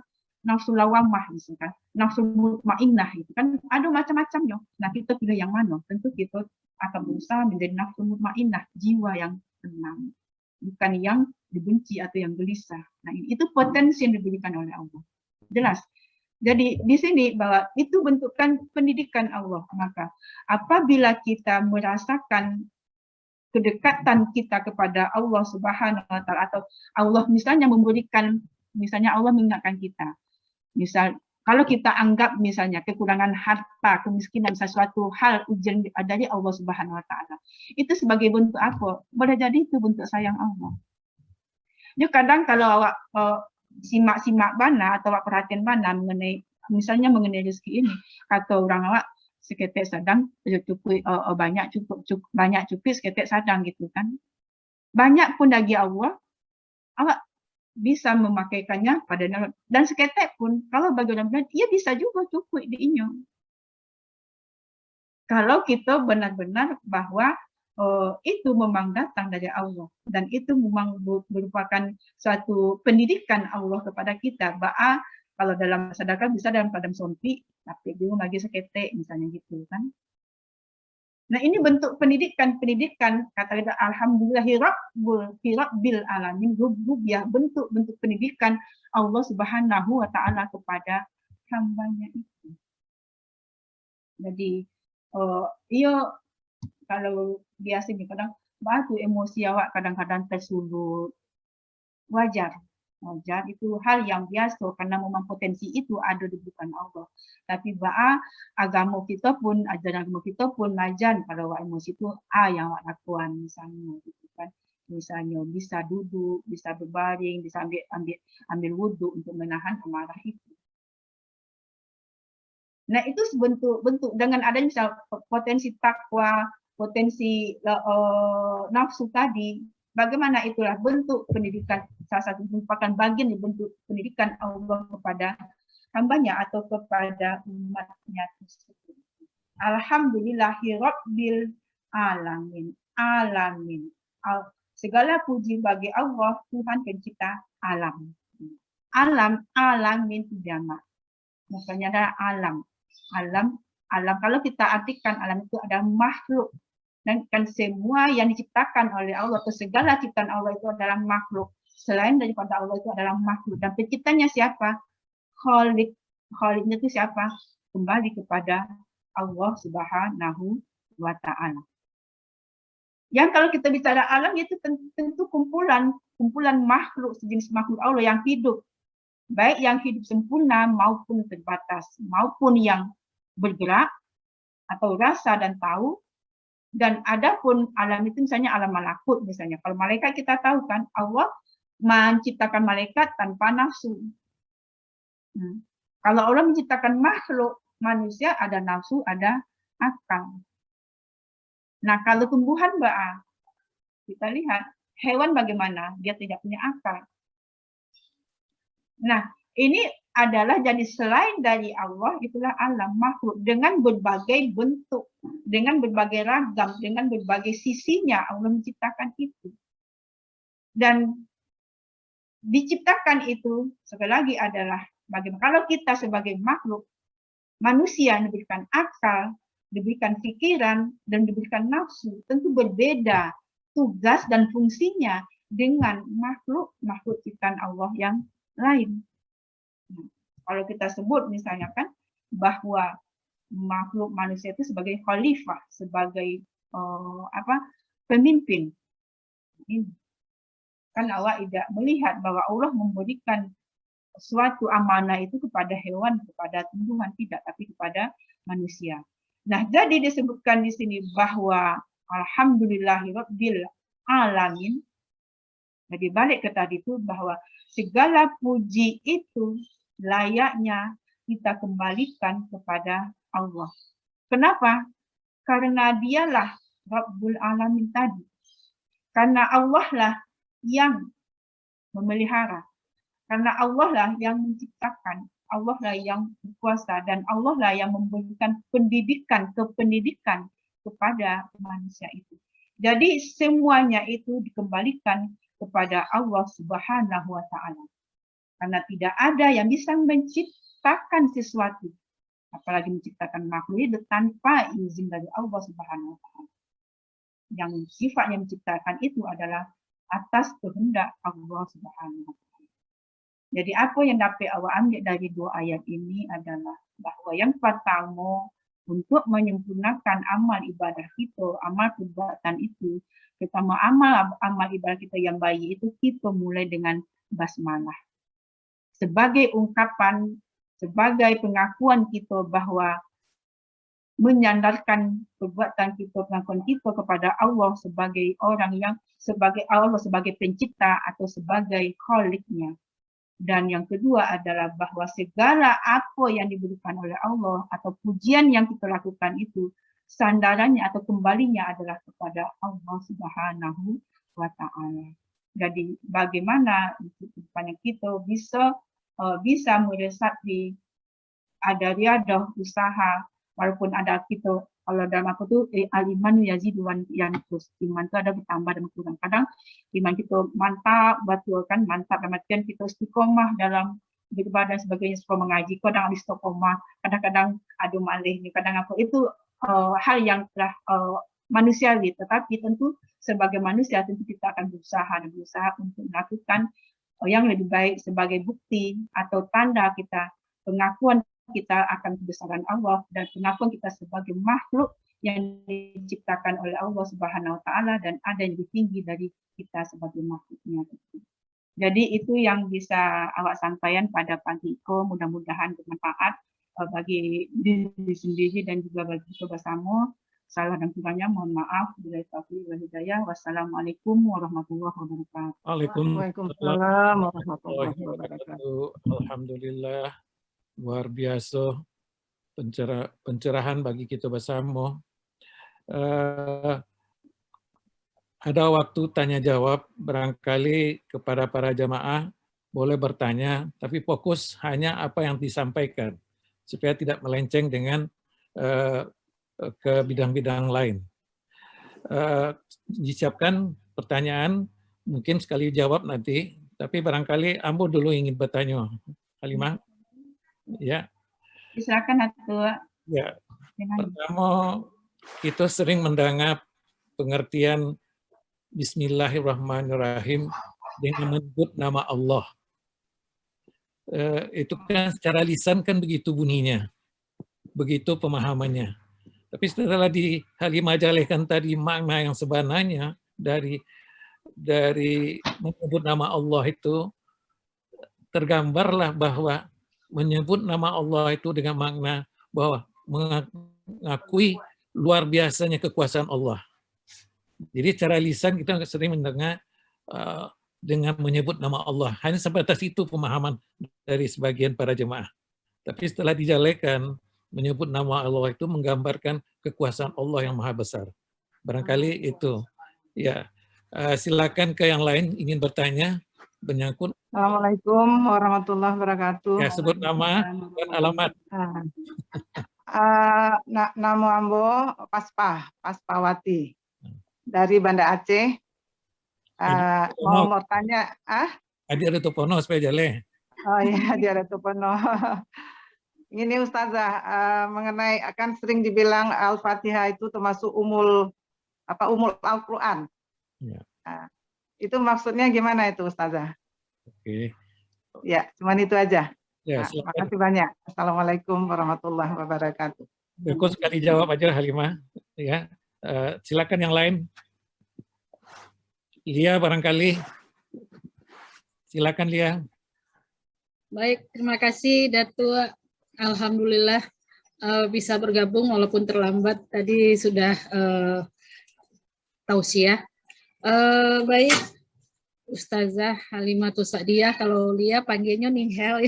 S6: nafsu lawamah misalkan. Nafsu mutmainnah itu kan ada macam-macamnya. Nah kita pilih yang mana? Tentu kita akan berusaha menjadi nafsu mutmainnah, jiwa yang tenang. Bukan yang dibenci atau yang gelisah. Nah itu potensi yang diberikan oleh Allah. Jelas. Jadi di sini bahwa itu bentukan pendidikan Allah. Maka apabila kita merasakan kedekatan kita kepada Allah Subhanahu wa taala atau Allah misalnya memberikan, misalnya Allah mengingatkan kita. Misal kalau kita anggap misalnya kekurangan harta, kemiskinan, sesuatu hal ujian dari Allah Subhanahu wa taala. Itu sebagai bentuk apa? Boleh jadi itu bentuk sayang Allah. Jadi kadang kalau awak simak bana atau awak perhatian bana mengenai misalnya mengenai rezeki ini, kata orang awak seketek sadang cukup banyak cukup seketek sadang gitu kan. Banyak pun bagi Allah, awak bisa memakaikannya pada dan seketek pun kalau bagi orang lain ia bisa juga cukup diinyo. Kalau kita benar-benar bahwa itu memang datang dari Allah dan itu memang merupakan suatu pendidikan Allah kepada kita. Ba'a kalau dalam sedekah bisa dalam padam sompi, tapi juga bagi seketek misalnya gitu kan. Nah ini bentuk pendidikan kata kita alhamdulillahirabbil alamin, rububiyah, bentuk pendidikan Allah Subhanahu wa taala kepada hambanya itu. Jadi iya kalau biasanya kadang batu emosi awak kadang-kadang tersulut. Wajar itu hal yang biasa karena memang potensi itu ada di bukan Allah. Tapi agama kita pun, ajaran agama kita pun majan kalau awak emosi itu yang awak lakukan misalnya gitu kan. Misalnya bisa duduk, bisa berbaring, bisa ambil wudhu untuk menahan amarah itu. Nah itu bentuk dengan adanya misal potensi takwa, potensi nafsu tadi, bagaimana itulah bentuk pendidikan, salah satu merupakan bagian dari bentuk pendidikan Allah kepada hambanya atau kepada umatnya tersebut. Alhamdulillahirabbil alamin. Segala puji bagi Allah, Tuhan pencipta alam. Alamin itu jamak. Maksudnya adalah alam. Kalau kita artikan alam itu adalah makhluk. Dan kan semua yang diciptakan oleh Allah atau segala ciptaan Allah itu adalah makhluk. Selain daripada Allah itu adalah makhluk. Dan penciptanya siapa? Khaliknya itu siapa? Kembali kepada Allah Subhanahu wa taala. Yang kalau kita bicara alam itu tentu kumpulan makhluk, sejenis makhluk Allah yang hidup. Baik yang hidup sempurna maupun terbatas, maupun yang bergerak atau rasa dan tahu. Dan ada pun alam itu misalnya alam malakut misalnya. Kalau malaikat kita tahu kan Allah menciptakan malaikat tanpa nafsu. Kalau Allah menciptakan makhluk manusia ada nafsu, ada akal. Nah kalau tumbuhan kita lihat hewan bagaimana? Dia tidak punya akal. Nah ini adalah jadi selain dari Allah itulah alam makhluk dengan berbagai bentuk, dengan berbagai ragam, dengan berbagai sisinya Allah menciptakan itu. Dan diciptakan itu sekali lagi adalah bagaimana kalau kita sebagai makhluk manusia diberikan akal, diberikan pikiran dan diberikan nafsu, tentu berbeda tugas dan fungsinya dengan makhluk ciptaan Allah yang lain. Kalau kita sebut misalnya kan bahwa makhluk manusia itu sebagai khalifah, sebagai pemimpin. Ini kan awak tidak melihat bahwa Allah memberikan suatu amanah itu kepada hewan, kepada tumbuhan tidak, tapi kepada manusia. Nah, jadi disebutkan di sini bahwa alhamdulillahirabbil alamin. Jadi balik ke tadi itu bahwa segala puji itu layaknya kita kembalikan kepada Allah. Kenapa? Karena dialah Rabbul Alamin tadi. Karena Allah lah yang memelihara. Karena Allah lah yang menciptakan. Allah lah yang berkuasa. Dan Allah lah yang memberikan pendidikan kepada manusia itu. Jadi semuanya itu dikembalikan kepada Allah Subhanahu wa Ta'ala. Karena tidak ada yang bisa menciptakan sesuatu, apalagi menciptakan makhluk hidup tanpa izin dari Allah Subhanahu wa Ta'ala. Yang sifatnya menciptakan itu adalah atas kehendak Allah Subhanahu wa Ta'ala. Jadi apa yang dapat awak ambil dari dua ayat ini adalah bahwa yang pertama, untuk menyempurnakan amal ibadah kita, amal perbuatan itu, pertama amal ibadah kita yang baik itu kita mulai dengan basmalah. Sebagai ungkapan, sebagai pengakuan kita bahwa menyandarkan perbuatan kita, pengakuan kita kepada Allah sebagai orang yang, sebagai Allah sebagai pencipta atau sebagai khaliknya. Dan yang kedua adalah bahwa segala apa yang diberikan oleh Allah atau pujian yang kita lakukan itu sandarannya atau kembalinya adalah kepada Allah Subhanahu wa Ta'ala. Jadi bagaimana kita bisa meresapi ada riadah usaha, walaupun ada kita, kalau dalam aku tu al-imanu yazidu wan yanqus, iman tu ada bertambah dan berkurang. Kadang iman kita mantap, betul kan, mantap dalam artian kita istiqomah dalam beribadah dan sebagainya, suka mengaji, kadang istiqomah, kadang-kadang ada malih ni, kadang apa itu hal yang telah manusiawi, tetapi tentu sebagai manusia tentu kita akan berusaha untuk melakukan yang lebih baik sebagai bukti atau tanda kita, pengakuan kita akan kebesaran Allah dan pengakuan kita sebagai makhluk yang diciptakan oleh Allah Subhanahu wa Ta'ala dan ada yang lebih tinggi dari kita sebagai makhluknya. Jadi itu yang bisa awak sampaikan pada pagi ini, mudah-mudahan bermanfaat bagi diri sendiri dan juga bagi kita bersama. Salah dan kurangnya mohon maaf. Bila taufiq wal hidayah. Wassalamualaikum warahmatullahi wabarakatuh.
S5: Waalaikumsalam warahmatullahi wabarakatuh.
S3: Alhamdulillah, luar biasa pencerahan bagi kita bersama. Ada waktu tanya jawab, barangkali kepada para jamaah boleh bertanya, tapi fokus hanya apa yang disampaikan supaya tidak melenceng dengan ke bidang-bidang lain. Disiapkan pertanyaan, mungkin sekali jawab nanti, tapi barangkali Ambo dulu ingin bertanya. Halimah? Ya.
S6: Silakan Atua.
S3: Ya. Pertama, kita sering mendengar pengertian Bismillahirrahmanirrahim dengan menyebut nama Allah. Itu kan secara lisan kan begitu bunyinya, begitu pemahamannya. Tapi setelah di Halimah jalehkan tadi makna yang sebenarnya dari menyebut nama Allah itu, tergambarlah bahwa menyebut nama Allah itu dengan makna bahwa mengakui luar biasanya kekuasaan Allah. Jadi secara lisan kita sering mendengar dengan menyebut nama Allah. Hanya sebatas itu pemahaman dari sebagian para jemaah. Tapi setelah dijalekan, menyebut nama Allah itu menggambarkan kekuasaan Allah yang maha besar. Barangkali itu. Ya, silakan ke yang lain ingin bertanya menyangkut.
S5: Assalamualaikum warahmatullahi wabarakatuh.
S3: Ya, sebut nama dan alamat.
S5: Nama Ambo Paspawati dari Banda Aceh. Mau tanya,
S3: Hadir itu pono supaya jale.
S5: Oh iya, dia ada Tupono. Ini Ustazah, mengenai akan sering dibilang Al-Fatihah itu termasuk umul Al-Quran.
S3: Ya.
S5: Itu maksudnya gimana itu Ustazah?
S3: Oke.
S5: Ya, cuman itu aja.
S3: Ya,
S5: Terima kasih banyak. Assalamualaikum warahmatullahi wabarakatuh.
S3: Bagus sekali jawab aja Halimah. Ya, silakan yang lain. Lia barangkali. Silakan Lia.
S8: Baik, terima kasih Datuk. Alhamdulillah bisa bergabung walaupun terlambat. Tadi sudah tausiah. Baik, Ustazah Halimatus Sa'diyah, kalau Lia panggilnya Nihel.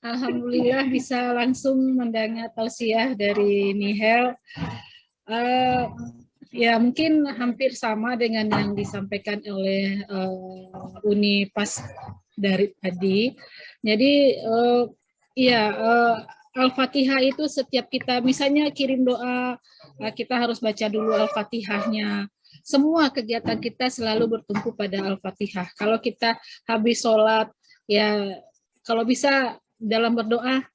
S8: Alhamdulillah bisa langsung mendengar tausiah dari Nihel. Ya mungkin hampir sama dengan yang disampaikan oleh Uni Pas dari tadi. Jadi Al-Fatihah itu setiap kita misalnya kirim doa, kita harus baca dulu Al-Fatihahnya. Semua kegiatan kita selalu bertumpu pada Al-Fatihah. Kalau kita habis sholat, ya kalau bisa dalam berdoa,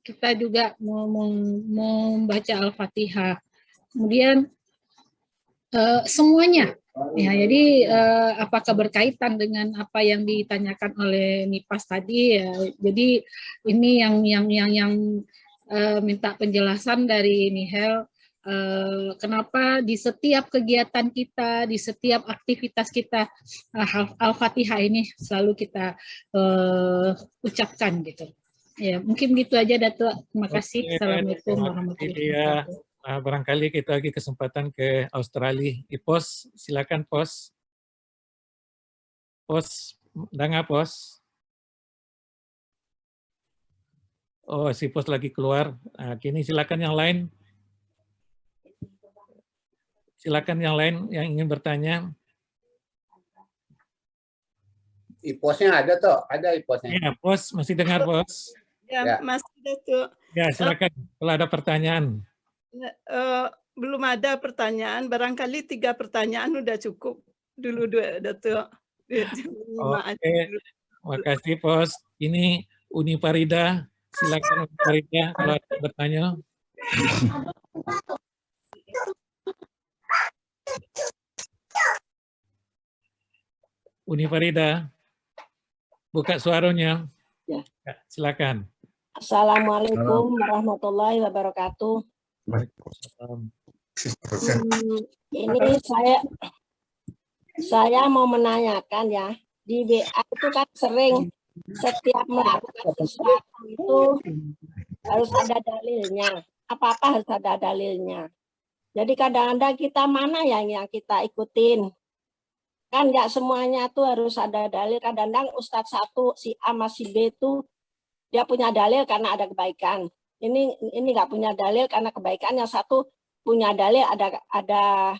S8: kita juga membaca Al-Fatihah. Kemudian semuanya. Ya, jadi apakah berkaitan dengan apa yang ditanyakan oleh Nipas tadi? Ya, jadi ini yang minta penjelasan dari Nihel. Kenapa di setiap kegiatan kita, di setiap aktivitas kita, Al-Fatihah ini selalu kita ucapkan gitu. Ya, mungkin gitu aja, Datuk. Terima kasih. Assalamualaikum warahmatullahi wabarakatuh.
S3: Barangkali kita lagi kesempatan ke Australia. Pos, silakan Pos. Pos, dengar Pos. Oh, si Pos lagi keluar. Nah, kini silakan yang lain. Silakan yang lain yang ingin bertanya.
S1: Iposnya ada toh, ada iposnya.
S3: Ya, Pos, masih dengar Pos?
S9: Ya, masih Datuk.
S3: Ya, silakan kalau ada pertanyaan.
S9: Belum ada pertanyaan, barangkali 3 pertanyaan udah cukup dulu Datuk.
S3: Oke, makasih Pos. Ini Uni Farida, silakan Uni Farida kalau ada bertanya. Uni Farida, buka suaranya.
S10: Ya.
S3: Silakan.
S10: Assalamualaikum warahmatullahi wabarakatuh. Ini saya mau menanyakan ya, di WA itu kan sering setiap melakukan sesuatu itu harus ada dalilnya, apa-apa harus ada dalilnya. Jadi kadang-kadang kita mana yang kita ikutin, kan nggak semuanya tuh harus ada dalil. Kadang-kadang Ustadz satu si A sama si B itu dia punya dalil karena ada kebaikan. Ini nggak punya dalil karena kebaikan. Yang satu punya dalil ada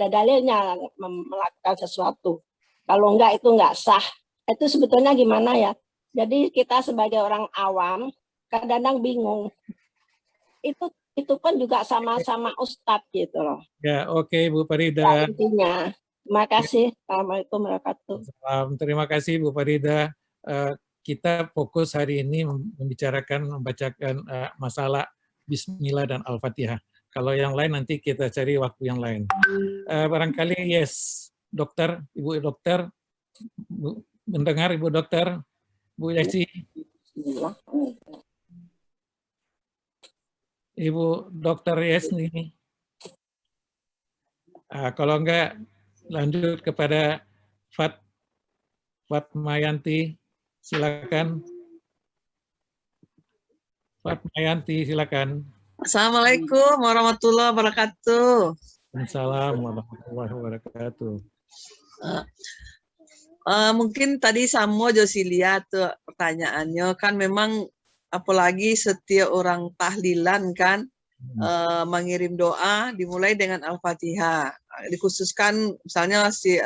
S10: dalilnya melakukan sesuatu. Kalau enggak itu enggak sah. Itu sebetulnya gimana ya? Jadi kita sebagai orang awam kadang-kadang bingung. Itu pun juga sama-sama Ustadz gitu loh.
S3: Ya, oke Bu Farida.
S10: Ya, intinya. Terima kasih. Assalamualaikum warahmatullahi wabarakatuh.
S3: Terima kasih Bu Farida. Kita fokus hari ini membacakan masalah Bismillah dan Al-Fatihah. Kalau yang lain nanti kita cari waktu yang lain. Barangkali yes, dokter, Ibu dokter, mendengar Ibu dokter, Bu Yesi. Ibu dokter Yes nih. Kalau enggak lanjut kepada Fatmayanti. Silakan. Fatmayanti, silakan.
S11: Assalamualaikum warahmatullahi wabarakatuh.
S3: Assalamualaikum warahmatullahi wabarakatuh.
S11: Mungkin tadi Samo Josi lihat tuh pertanyaannya kan memang apalagi setiap orang tahlilan kan mengirim doa dimulai dengan Al-Fatihah. Dikhususkan misalnya si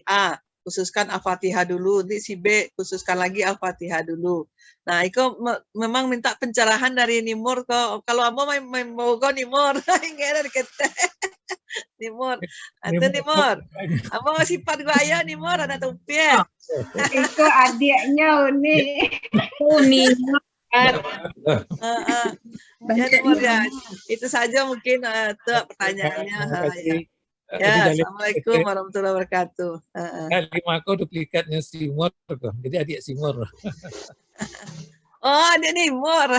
S11: A khususkan Al-Fatihah dulu, nanti si B khususkan lagi Al-Fatihah dulu. Nah, itu memang minta pencerahan dari Nimur kok. Kalau amo mau kok Nimur, enggak ada kita. Nimur, atau Nimur. Amo sifat gua ayo Nimur ada tupian.
S6: Itu adiknya Uni.
S2: Uni.
S11: Ya, Nimur ya. Itu saja mungkin pertanyaannya. Ya, Assalamualaikum warahmatullahi wabarakatuh.
S3: Limaku duplikatnya Simur, jadi adik Simur.
S11: Oh, adik Nimur.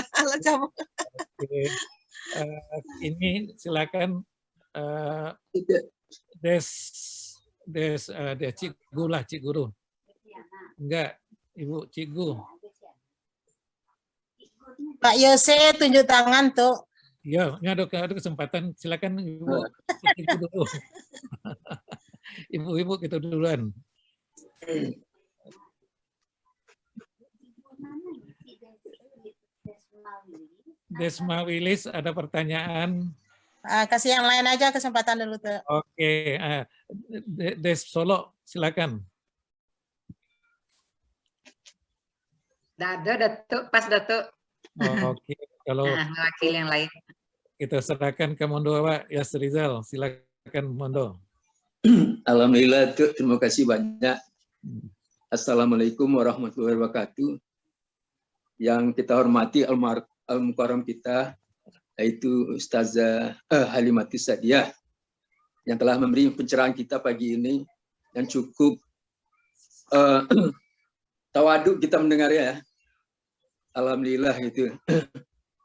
S3: Ini silakan Cik Guru lah, Cik Guru. Enggak, Ibu Cik Guru.
S2: Pak Yose tunjuk tangan tuh.
S3: Ya, ini ada kesempatan. Silakan Ibu. Ibu dulu. Ibu-ibu kita duluan. Desma Wilis, ada pertanyaan?
S2: Kasih yang lain aja kesempatan dulu tuh.
S3: Oke, Des Solo, silakan.
S4: Dado, Datuk, pas Datuk.
S3: Oke, kalau
S4: mewakili yang lain.
S3: Kita serahkan ke Mondo, Pak Yasrizal, silakan Mondo.
S12: Alhamdulillah, Tuk. Terima kasih banyak. Assalamualaikum warahmatullahi wabarakatuh. Yang kita hormati Al-Mukarram kita, yaitu Ustazah Halimatus Sa'diyah, yang telah memberi pencerahan kita pagi ini, yang cukup tawaduk kita mendengar ya. Alhamdulillah gitu.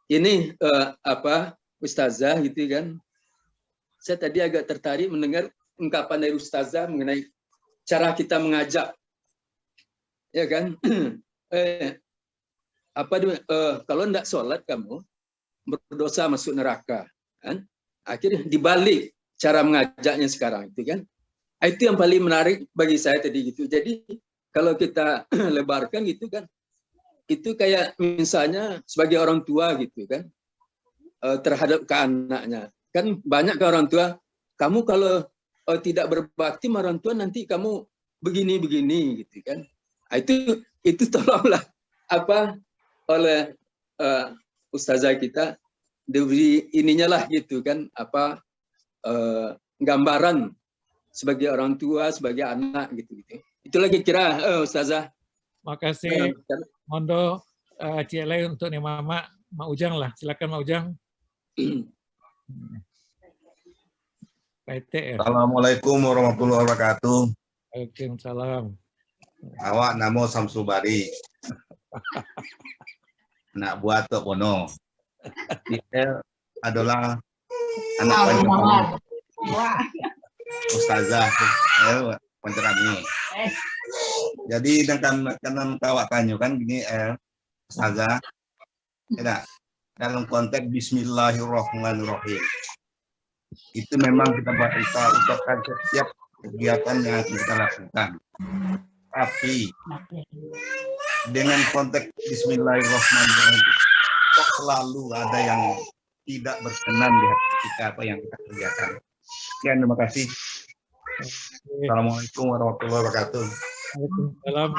S12: Ini Ustazah gitu kan. Saya tadi agak tertarik mendengar ungkapan dari Ustazah mengenai cara kita mengajak. Ya kan? Kalau tidak sholat kamu berdosa masuk neraka. Kan? Akhirnya dibalik cara mengajaknya sekarang. Itu kan? Itu yang paling menarik bagi saya tadi gitu. Jadi kalau kita lebarkan gitu kan, itu kayak misalnya sebagai orang tua gitu kan, terhadap ke anaknya. Kan banyak ke orang tua, kamu kalau tidak berbakti sama orang tua nanti kamu begini-begini gitu kan. Itu tolonglah oleh Ustazah kita diberi ininya lah gitu kan, gambaran sebagai orang tua, sebagai anak gitu. Itu lagi kira Ustazah.
S3: Makasih Mondo, Cielai untuk nih Mak Ujang lah. Silakan Mak Ujang.
S7: Assalamualaikum warahmatullahi wabarakatuh.
S3: Waalaikumsalam.
S7: Awak namo Samsul Bari. Anak buah Tok Bono. Dia adalah anak panjang Ustazah pencerami. Jadi dengan kawak tanya kan gini Ustazah, dalam konteks Bismillahirrahmanirrahim. Itu memang kita ucapkan setiap kegiatan yang kita lakukan. Tapi dengan konteks Bismillahirrahmanirrahim, kok selalu ada yang tidak berkenan di hati kita apa yang kita kerjakan. Sekian, terima kasih. Assalamualaikum warahmatullahi wabarakatuh.
S3: Waalaikumsalam.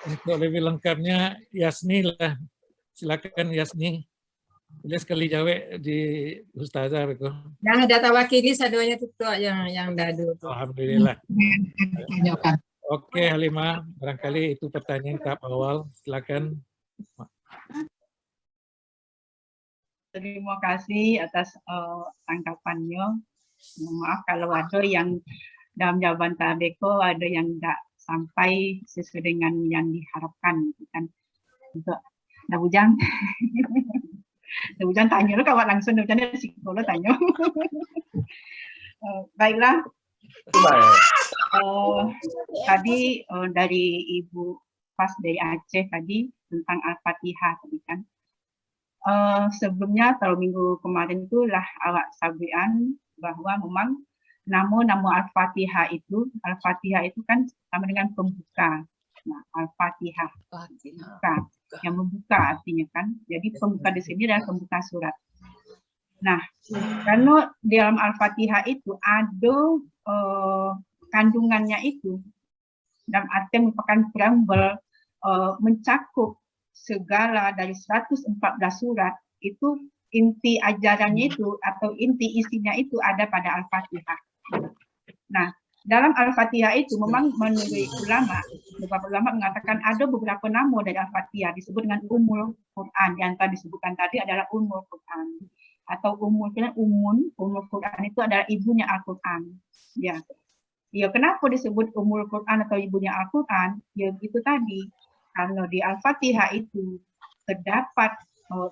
S3: Untuk lebih lengkapnya Yasni lah. Silakan Yasni. Bila sekali jawab di Ustazah itu.
S13: Yang ada tawakili sadonya tutup yang dadu.
S3: Alhamdulillah. Oke Halimah, barangkali itu pertanyaan tahap awal. Silakan.
S6: Terima kasih atas tanggapannya. Maaf kalau ada yang dalam jawaban Tabeko ada yang tidak sampai sesuai dengan yang diharapkan kan. Untuk Dabujang. Dabujang tanya lo kawan langsung Dabujang dari psikolog tanya. Baiklah. Tadi dari Ibu Pas dari Aceh tadi tentang Al-Fatihah tadi kan. Sebelumnya kalau minggu kemarin itulah awak sabian bahwa memang nama Al-Fatihah itu kan sama dengan pembuka. Nah, Al-Fatihah buka, yang membuka artinya kan. Jadi pembuka di sini adalah pembuka surat. Nah, karena di dalam Al-Fatihah itu ada kandungannya itu dalam arti merupakan preambel mencakup segala dari 114 surat itu inti ajarannya itu atau inti isinya itu ada pada Al-Fatihah. Nah, dalam Al-Fatihah itu memang menurut ulama, beberapa ulama mengatakan ada beberapa nama dari Al-Fatihah disebut dengan Ummul Quran. Yang tadi disebutkan tadi adalah Ummul Quran atau Ummul Quran itu adalah ibunya Al-Quran. Ya. Ya, kenapa disebut Ummul Quran atau ibunya Al-Quran? Ya itu tadi. Karena di Al-Fatihah itu terdapat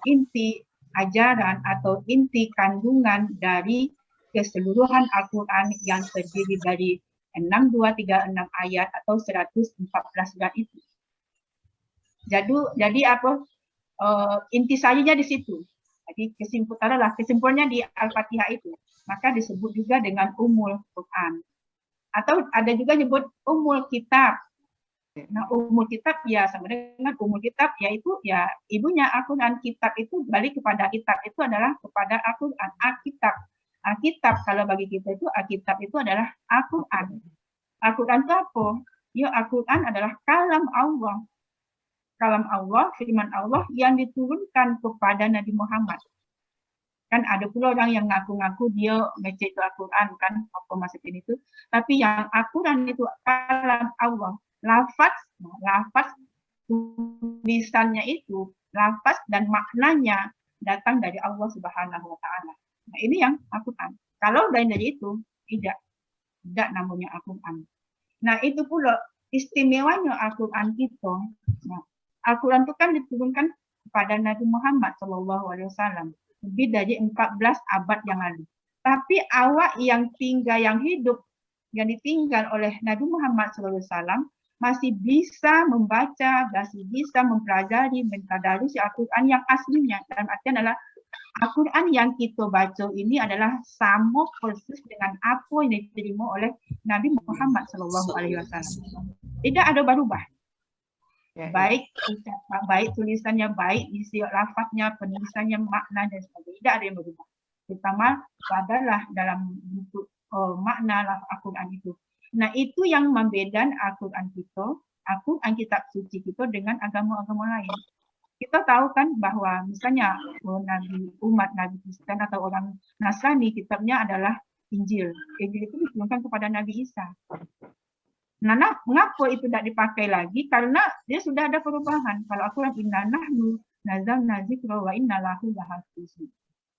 S6: inti ajaran atau inti kandungan dari keseluruhan Al-Quran yang terdiri dari 6236 ayat atau 114 surat itu. Jadi apa? intisarinya di situ. Jadi kesimpulannya di Al-Fatihah itu. Maka disebut juga dengan Ummul Quran. Atau ada juga nyebut Ummul Kitab. Nah, Ummul Kitab ya sama dengan Ummul Kitab, yaitu ya ibunya Al-Quran. Kitab itu balik kepada kitab, itu adalah kepada Al-Quran. Alkitab. Alkitab kalau bagi kita itu Alkitab itu adalah Al-Quran. Al-Quran itu apa? Ya, Al-Quran adalah kalam Allah. Kalam Allah, firman Allah yang diturunkan kepada Nabi Muhammad. Kan ada pula orang yang ngaku-ngaku dia baca itu Al-Quran kan, apa maksudnya itu. Tapi yang Al-Quran itu kalam Allah. Lafaz tulisannya itu, lafaz dan maknanya datang dari Allah Subhanahu wa Ta'ala. Nah, ini yang Al-Quran. Kalau lain dari itu, tidak namanya Al-Quran. Nah, itu pula istimewanya Al-Quran itu. Nah, Al-Quran itu kan diturunkan kepada Nabi Muhammad SAW lebih dari 14 abad yang lalu. Tapi awak yang hidup, yang ditinggal oleh Nabi Muhammad SAW masih bisa membaca, masih bisa mempelajari, mentadarusi Al-Quran yang aslinya. Dalam artian adalah Al-Quran yang kita baca ini adalah sama persis dengan apa yang diterima oleh Nabi Muhammad SAW. Tidak ada berubah. Baik tulisannya, baik isi lafaznya, penulisannya, makna dan sebagainya, tidak ada yang berubah. Terutama adalah dalam bentuk makna Al-Quran itu. Nah, itu yang membedakan Al-Quran kita, Al-Quran kitab suci kita dengan agama-agama lain. Kita tahu kan bahwa misalnya umat Nabi Kristen atau orang Nasrani, kitabnya adalah Injil. Injil itu diturunkan kepada Nabi Isa. Nah, mengapa itu tidak dipakai lagi? Karena dia sudah ada perubahan. Kalau Al-Quran inna nahnu nazzalna dzikra wa inna lahu lahafizun.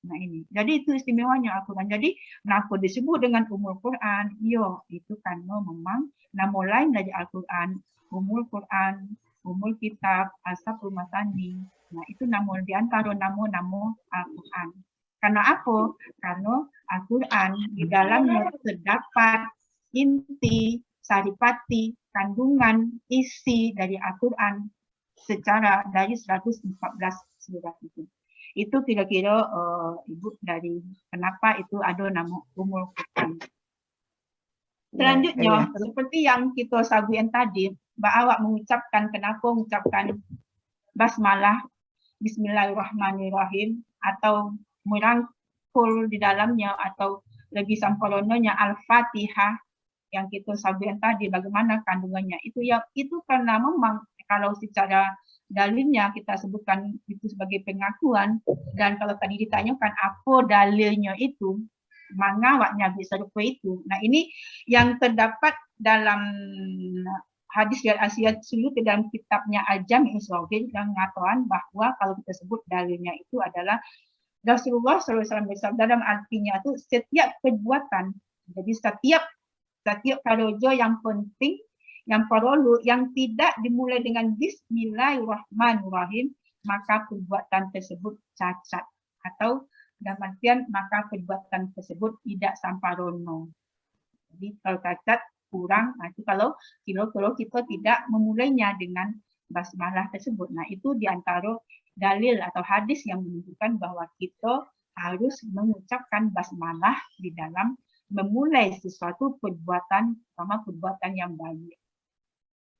S6: Nah, ini. Jadi itu istimewanya Al-Quran. Jadi kenapa disebut dengan Ummul Quran? Yo, itu karena memang nama lain dari Al-Quran, Ummul Quran, Ummul Kitab, As-Sab'ul Masani. Nah, itu nama di antara nama-nama Al-Quran. Karena apa? Karena Al-Quran di dalamnya terdapat inti, saripati, kandungan, isi dari Al-Quran secara dari 114 surat itu. Itu kira-kira Ibu dari kenapa itu ada nama Ummul Quran. Selanjutnya, seperti yang kita sabuin tadi, awak mengucapkan, kenapa mengucapkan basmalah, Bismillahirrahmanirrahim, atau merangkul di dalamnya, atau lebih sampainya Al-Fatihah, yang kita sabuin tadi, bagaimana kandungannya. Itu karena memang kalau secara dalilnya kita sebutkan itu sebagai pengakuan, dan kalau tadi ditanyakan apa dalilnya itu, mengawaknya bisa serupa itu. Nah, ini yang terdapat dalam hadis dari Asia Sulu dalam kitabnya Al-Jami' As-Saghir yang mengatakan bahwa kalau kita sebut dalilnya itu adalah Rasulullah SAW bersabda, dalam artinya itu setiap perbuatan, jadi setiap karojo yang penting, yang perlu, yang tidak dimulai dengan Bismillahirrahmanirrahim, maka perbuatan tersebut cacat, atau dalam artian maka perbuatan tersebut tidak samparono. Jadi kalau cacat, kurang, nah itu kalau kita tidak memulainya dengan basmalah tersebut. Nah, itu diantara dalil atau hadis yang menunjukkan bahwa kita harus mengucapkan basmalah di dalam memulai sesuatu perbuatan, sama perbuatan yang baik.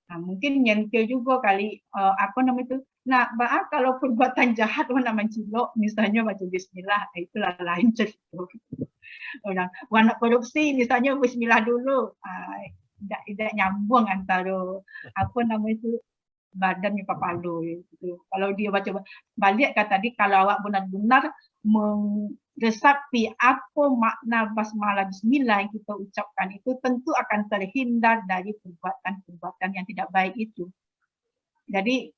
S6: Nah, mungkin nyentil juga kali apa namanya itu. Nah, maaf kalau perbuatan jahat warna mencilok, misalnya baca bismillah, itulah lain cerita. Orang warna korupsi misalnya bismillah dulu. Tidak nyambung antara apa namanya itu badan ni papalu gitu. Kalau dia baca balik kata tadi, kalau awak benar-benar meresapi apa makna basmalah bismillah yang kita ucapkan, itu tentu akan terhindar dari perbuatan-perbuatan yang tidak baik itu. Jadi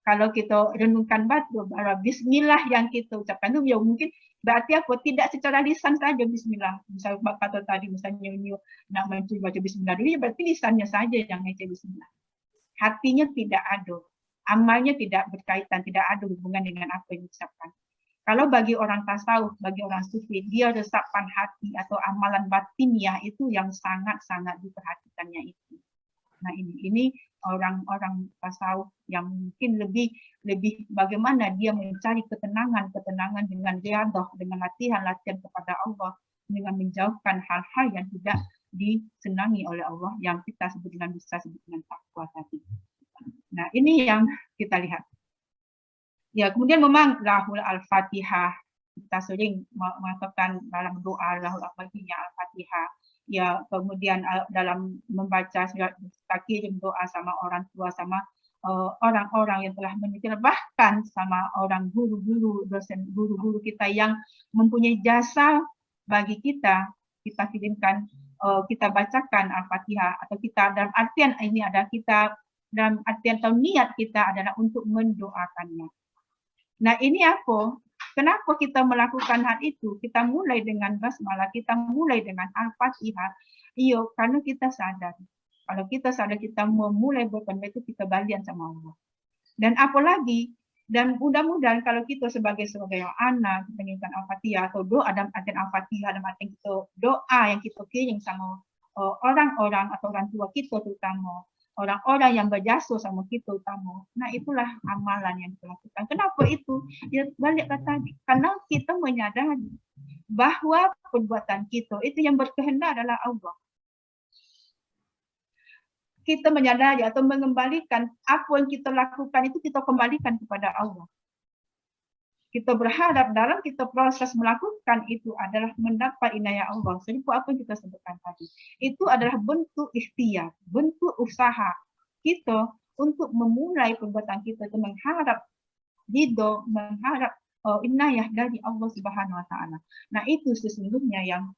S6: kalau kita renungkan bahwa bismillah yang kita ucapkan itu ya mungkin berarti apa? Tidak secara lisan saja bismillah. Misalnya kata tadi misalnya nak baca bismillah dulu, ya berarti lisannya saja yang baca bismillah. Hatinya tidak ada, amalnya tidak berkaitan, tidak ada hubungan dengan apa yang diucapkan. Kalau bagi orang tasawuf, bagi orang sufi, dia resapan hati atau amalan batiniah itu yang sangat-sangat diperhatikannya itu. Nah, ini orang-orang tasawuf yang mungkin lebih bagaimana dia mencari ketenangan dengan riadah, dengan latihan kepada Allah, dengan menjauhkan hal-hal yang tidak disenangi oleh Allah yang kita sebut dengan takwa tadi. Nah, ini yang kita lihat. Ya, kemudian memang lahul al-Fatihah, kita sering mengatakan dalam doa lahul al-Fatihah. Ya, kemudian dalam membaca surat takirim doa sama orang tua, sama orang-orang yang telah mendidik, bahkan sama orang guru-guru, dosen guru-guru kita yang mempunyai jasa bagi kita kirimkan, kita bacakan Al-Fatihah, atau kita dalam artian ini ada kita dalam artian atau niat kita adalah untuk mendoakannya. Nah, ini apa? Kenapa kita melakukan hal itu? Kita mulai dengan basmalah, kita mulai dengan Al-Fatihah. Iya, karena kita sadar. Kalau kita sadar kita memulai berkembang itu kita balian sama Allah. Dan apalagi, dan mudah-mudahan kalau kita sebagai anak, kita menginginkan Al-Fatihah atau doa dalam artian Al-Fatihah, dalam artian kita doa yang kita kirim sama orang-orang atau orang tua kita terutama, orang-orang yang berjasa sama kita utama. Nah, itulah amalan yang kita lakukan. Kenapa itu? Ya, balik kata tadi. Karena kita menyadari bahwa perbuatan kita itu yang berkehendak adalah Allah. Kita menyadari atau mengembalikan apa yang kita lakukan itu kita kembalikan kepada Allah. Kita berharap dalam kita proses melakukan itu adalah mendapat inayah Allah. Seperti apa yang kita sebutkan tadi. Itu adalah bentuk ikhtiar, bentuk usaha kita untuk memulai perbuatan kita itu mengharap ridho, mengharap inayah dari Allah Subhanahu Wa Taala. Nah, itu sesungguhnya yang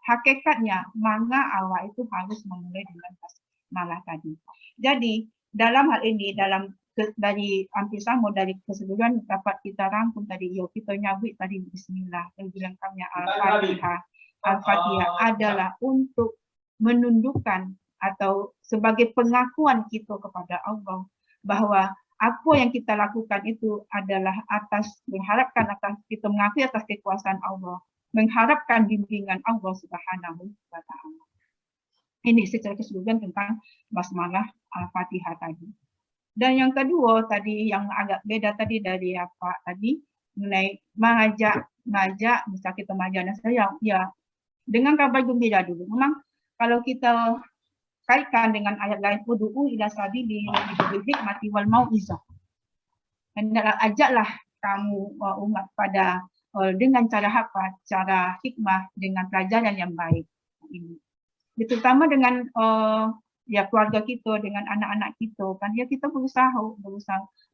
S6: hakikatnya manga awal itu harus memulai dengan basmalah tadi. Jadi dalam hal ini dari hampir sama dari keseluruhan dapat kita rangkum tadi, kita nyabut tadi bismillah yang dilengkapnya Al-Fatihah. Al-Fatihah adalah untuk menundukkan atau sebagai pengakuan kita kepada Allah bahwa apa yang kita lakukan itu adalah mengharapkan atas kita mengakui atas kekuasaan Allah, mengharapkan bimbingan Allah Subhanahu Wa Taala. Ini secara keseluruhan tentang basmalah Al-Fatihah tadi. Dan yang kedua tadi yang agak beda tadi dari apa tadi mengenai mengajak misal kita mengajak saya ya dengan kabar gembira dulu. Memang kalau kita kaitkan dengan ayat lain ud'u ila sabili bil hikmati wal mau'izah. Hendaklah ajaklah kamu umat pada dengan cara apa? Cara hikmah dengan pelajaran yang baik. Ini. Terutama dengan ya keluarga kita, dengan anak-anak kita kan ya kita berusaha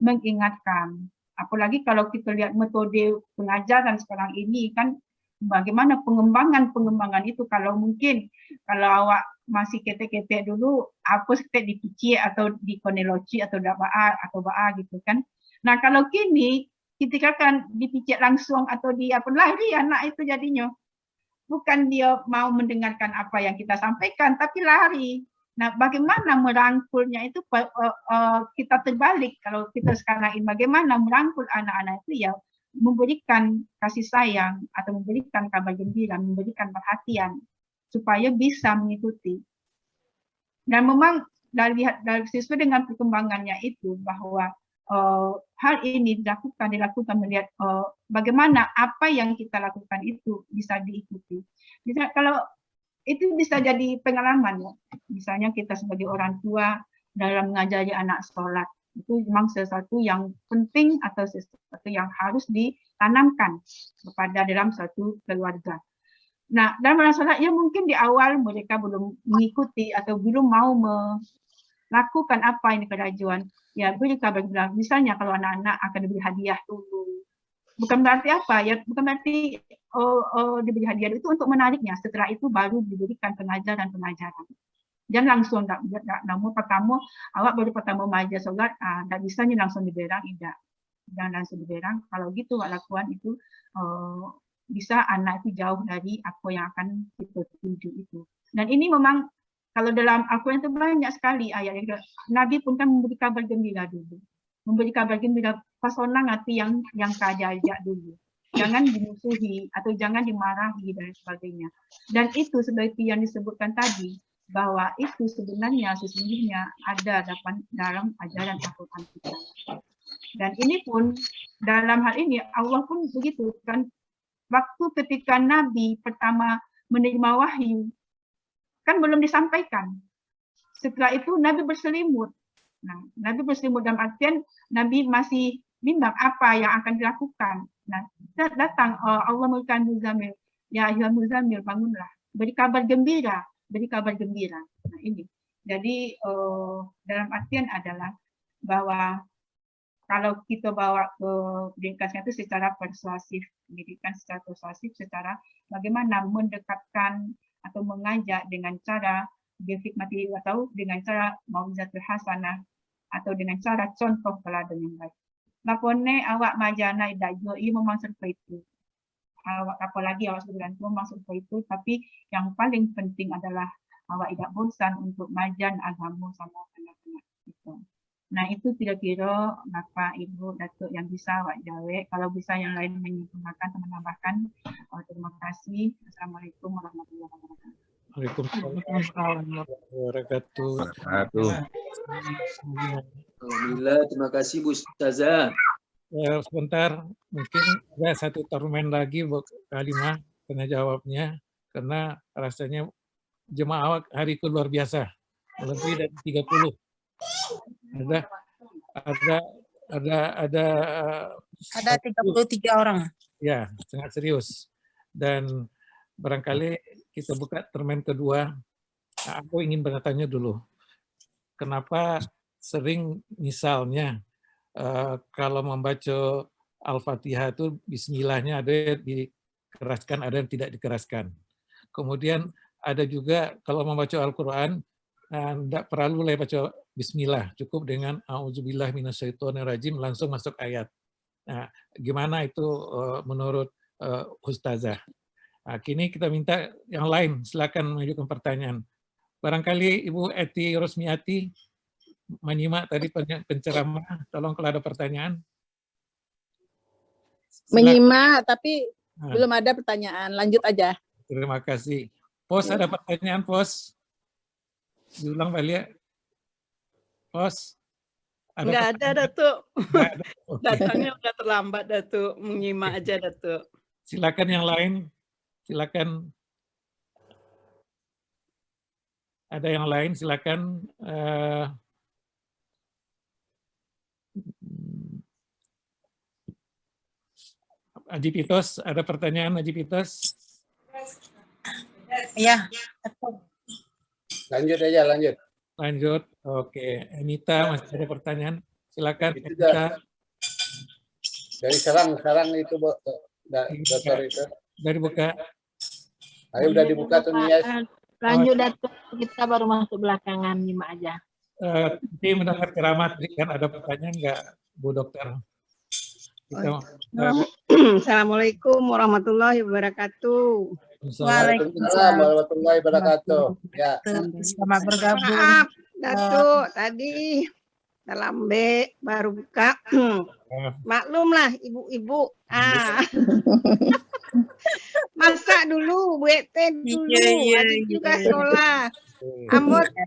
S6: mengingatkan. Apalagi kalau kita lihat metode pengajaran sekarang ini kan bagaimana pengembangan itu kalau mungkin kalau awak masih ketek-ketek dulu apa ketek dipicik atau dikoneloci atau ba'a gitu kan. Nah, kalau kini ketika kan dipicik langsung atau di apa lari anak itu jadinya bukan dia mau mendengarkan apa yang kita sampaikan tapi lari. Nah, bagaimana merangkulnya itu kita terbalik kalau kita sekarang ini bagaimana merangkul anak-anak itu ya memberikan kasih sayang atau memberikan kabar gembira, memberikan perhatian supaya bisa mengikuti. Dan memang dari sesuai dengan perkembangannya itu bahwa hal ini dilakukan melihat bagaimana apa yang kita lakukan itu bisa diikuti. Bisa kalau itu bisa jadi pengalaman ya. Misalnya kita sebagai orang tua dalam mengajari anak sholat itu memang sesuatu yang penting atau sesuatu yang harus ditanamkan kepada dalam suatu keluarga. Nah, dalam sholat ya mungkin di awal mereka belum mengikuti atau belum mau melakukan apa yang kerajuan. Ya beri kabar gembira. Misalnya kalau anak-anak akan diberi hadiah dulu. Bukan berarti apa ya, bukan berarti diberi hadiah itu untuk menariknya. Setelah itu baru diberikan pengajaran. Jangan langsung namun pertama awak baru pertama mengajar sholat, tak bisa ni langsung diberang, tidak. Jangan langsung diberang. Kalau gitu awak lakukan itu bisa anak itu jauh dari apa yang akan kita tuju itu. Dan ini memang kalau dalam Al-Quran itu banyak sekali ayat yang Nabi pun kan memberi kabar gembira dulu. Memberi kabar gembira pasonang hati yang kajajak dulu. Jangan dimusuhi atau jangan dimarahi dan sebagainya. Dan itu seperti yang disebutkan tadi bahwa itu sebenarnya sesungguhnya ada dalam ajaran Al-Quran kita. Dan ini pun dalam hal ini Allah pun begitu kan, waktu ketika Nabi pertama menerima wahyu kan belum disampaikan. Setelah itu Nabi berselimut. Nah, Nabi berselimut dalam artian Nabi masih bimbang apa yang akan dilakukan. Nah, datang Allah mengatakan Muzammil, ya ayyuhal Muzammil, bangunlah, beri kabar gembira, beri kabar gembira. Nah, ini. Jadi dalam artian adalah bahwa kalau kita bawa ke pendidikan itu secara persuasif, pendidikan secara persuasif, secara bagaimana mendekatkan atau mengajak dengan cara berhikmati atau dengan cara mau'izatul hasanah atau dengan cara contoh teladan yang baik. Lapone awak majana idajo i memang seperti itu. Awak apalagi awak sebenarnya memang seperti itu, tapi yang paling penting adalah awak tidak bosan untuk majan agama sama anak-anak itu. Nah, itu kira-kira Bapak, Ibu, Datuk yang bisa awak jawab. Kalau bisa yang lain menyempurnakan atau menambahkan, terima kasih. Assalamualaikum warahmatullahi wabarakatuh.
S3: Waalaikumsalam warahmatullahi wabarakatuh.
S12: Alhamdulillah, terima kasih Bu Ustazah.
S3: Sebentar, mungkin ada satu termen lagi Bu Halimah kena jawabnya, karena rasanya jemaah hari itu luar biasa, lebih dari 30. Ada
S2: 33 orang.
S3: Ya, sangat serius. Dan barangkali kita buka termen kedua. Aku ingin bertanya dulu, kenapa sering misalnya kalau membaca Al-Fatihah itu bismillahnya ada yang dikeraskan, ada yang tidak dikeraskan. Kemudian ada juga kalau membaca Al-Quran, tidak perlu baca bismillah, cukup dengan auzubillah minasyaitonirrajim langsung masuk ayat. Nah, gimana itu menurut Ustazah? Nah, kini kita minta yang lain, silakan mengajukan pertanyaan. Barangkali Ibu Eti Rosmiati menyimak tadi penceramah, tolong kalau ada pertanyaan. Silakan.
S2: Menyimak, tapi belum ada pertanyaan. Lanjut aja.
S3: Terima kasih. Pos, ada pertanyaan, Pos? Diulang balik. Pos.
S9: Enggak ada, Datuk. Datangnya udah terlambat, Datuk. Menyimak aja, Datuk.
S3: Silakan yang lain. Silakan. Ada yang lain, silakan. Haji Pitos, ada pertanyaan Haji Pitos?
S2: Ya.
S1: Lanjut aja, lanjut.
S3: Lanjut. Oke. Anita, masih ada pertanyaan? Silakan.
S1: Itu
S3: Anita.
S1: Dari sekarang itu, Dokter itu.
S3: Dari buka.
S1: Ayo udah dibuka tuh Nias.
S2: Lanjut, Datuk. Kita baru masuk belakangan, nyimak aja.
S3: Nanti mendengar ceramah, kan ada pertanyaan nggak, Bu Dokter? Kita,
S14: Assalamualaikum warahmatullahi wabarakatuh.
S1: Waalaikumsalam warahmatullahi wabarakatuh. Ya.
S2: Selamat bergabung.
S14: Maaf, Datuk, tadi dalam B baru buka. Maklumlah ibu-ibu. Masak dulu, Bu Ete dulu. Adik juga sholat.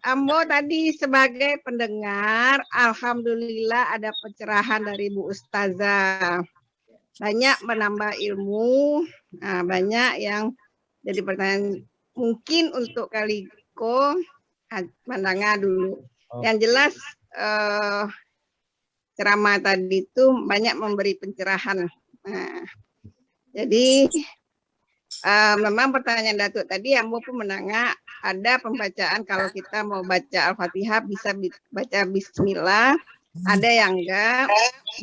S14: Ambo tadi sebagai pendengar, alhamdulillah ada pencerahan dari Bu Ustazah. Banyak menambah ilmu, banyak yang jadi pertanyaan mungkin untuk Kaliko pandangan dulu. Yang jelas ceramah tadi itu banyak memberi pencerahan. Jadi memang pertanyaan Datuk tadi yang mau pun menangak ada pembacaan kalau kita mau baca Al-Fatihah bisa baca Bismillah, ada yang enggak.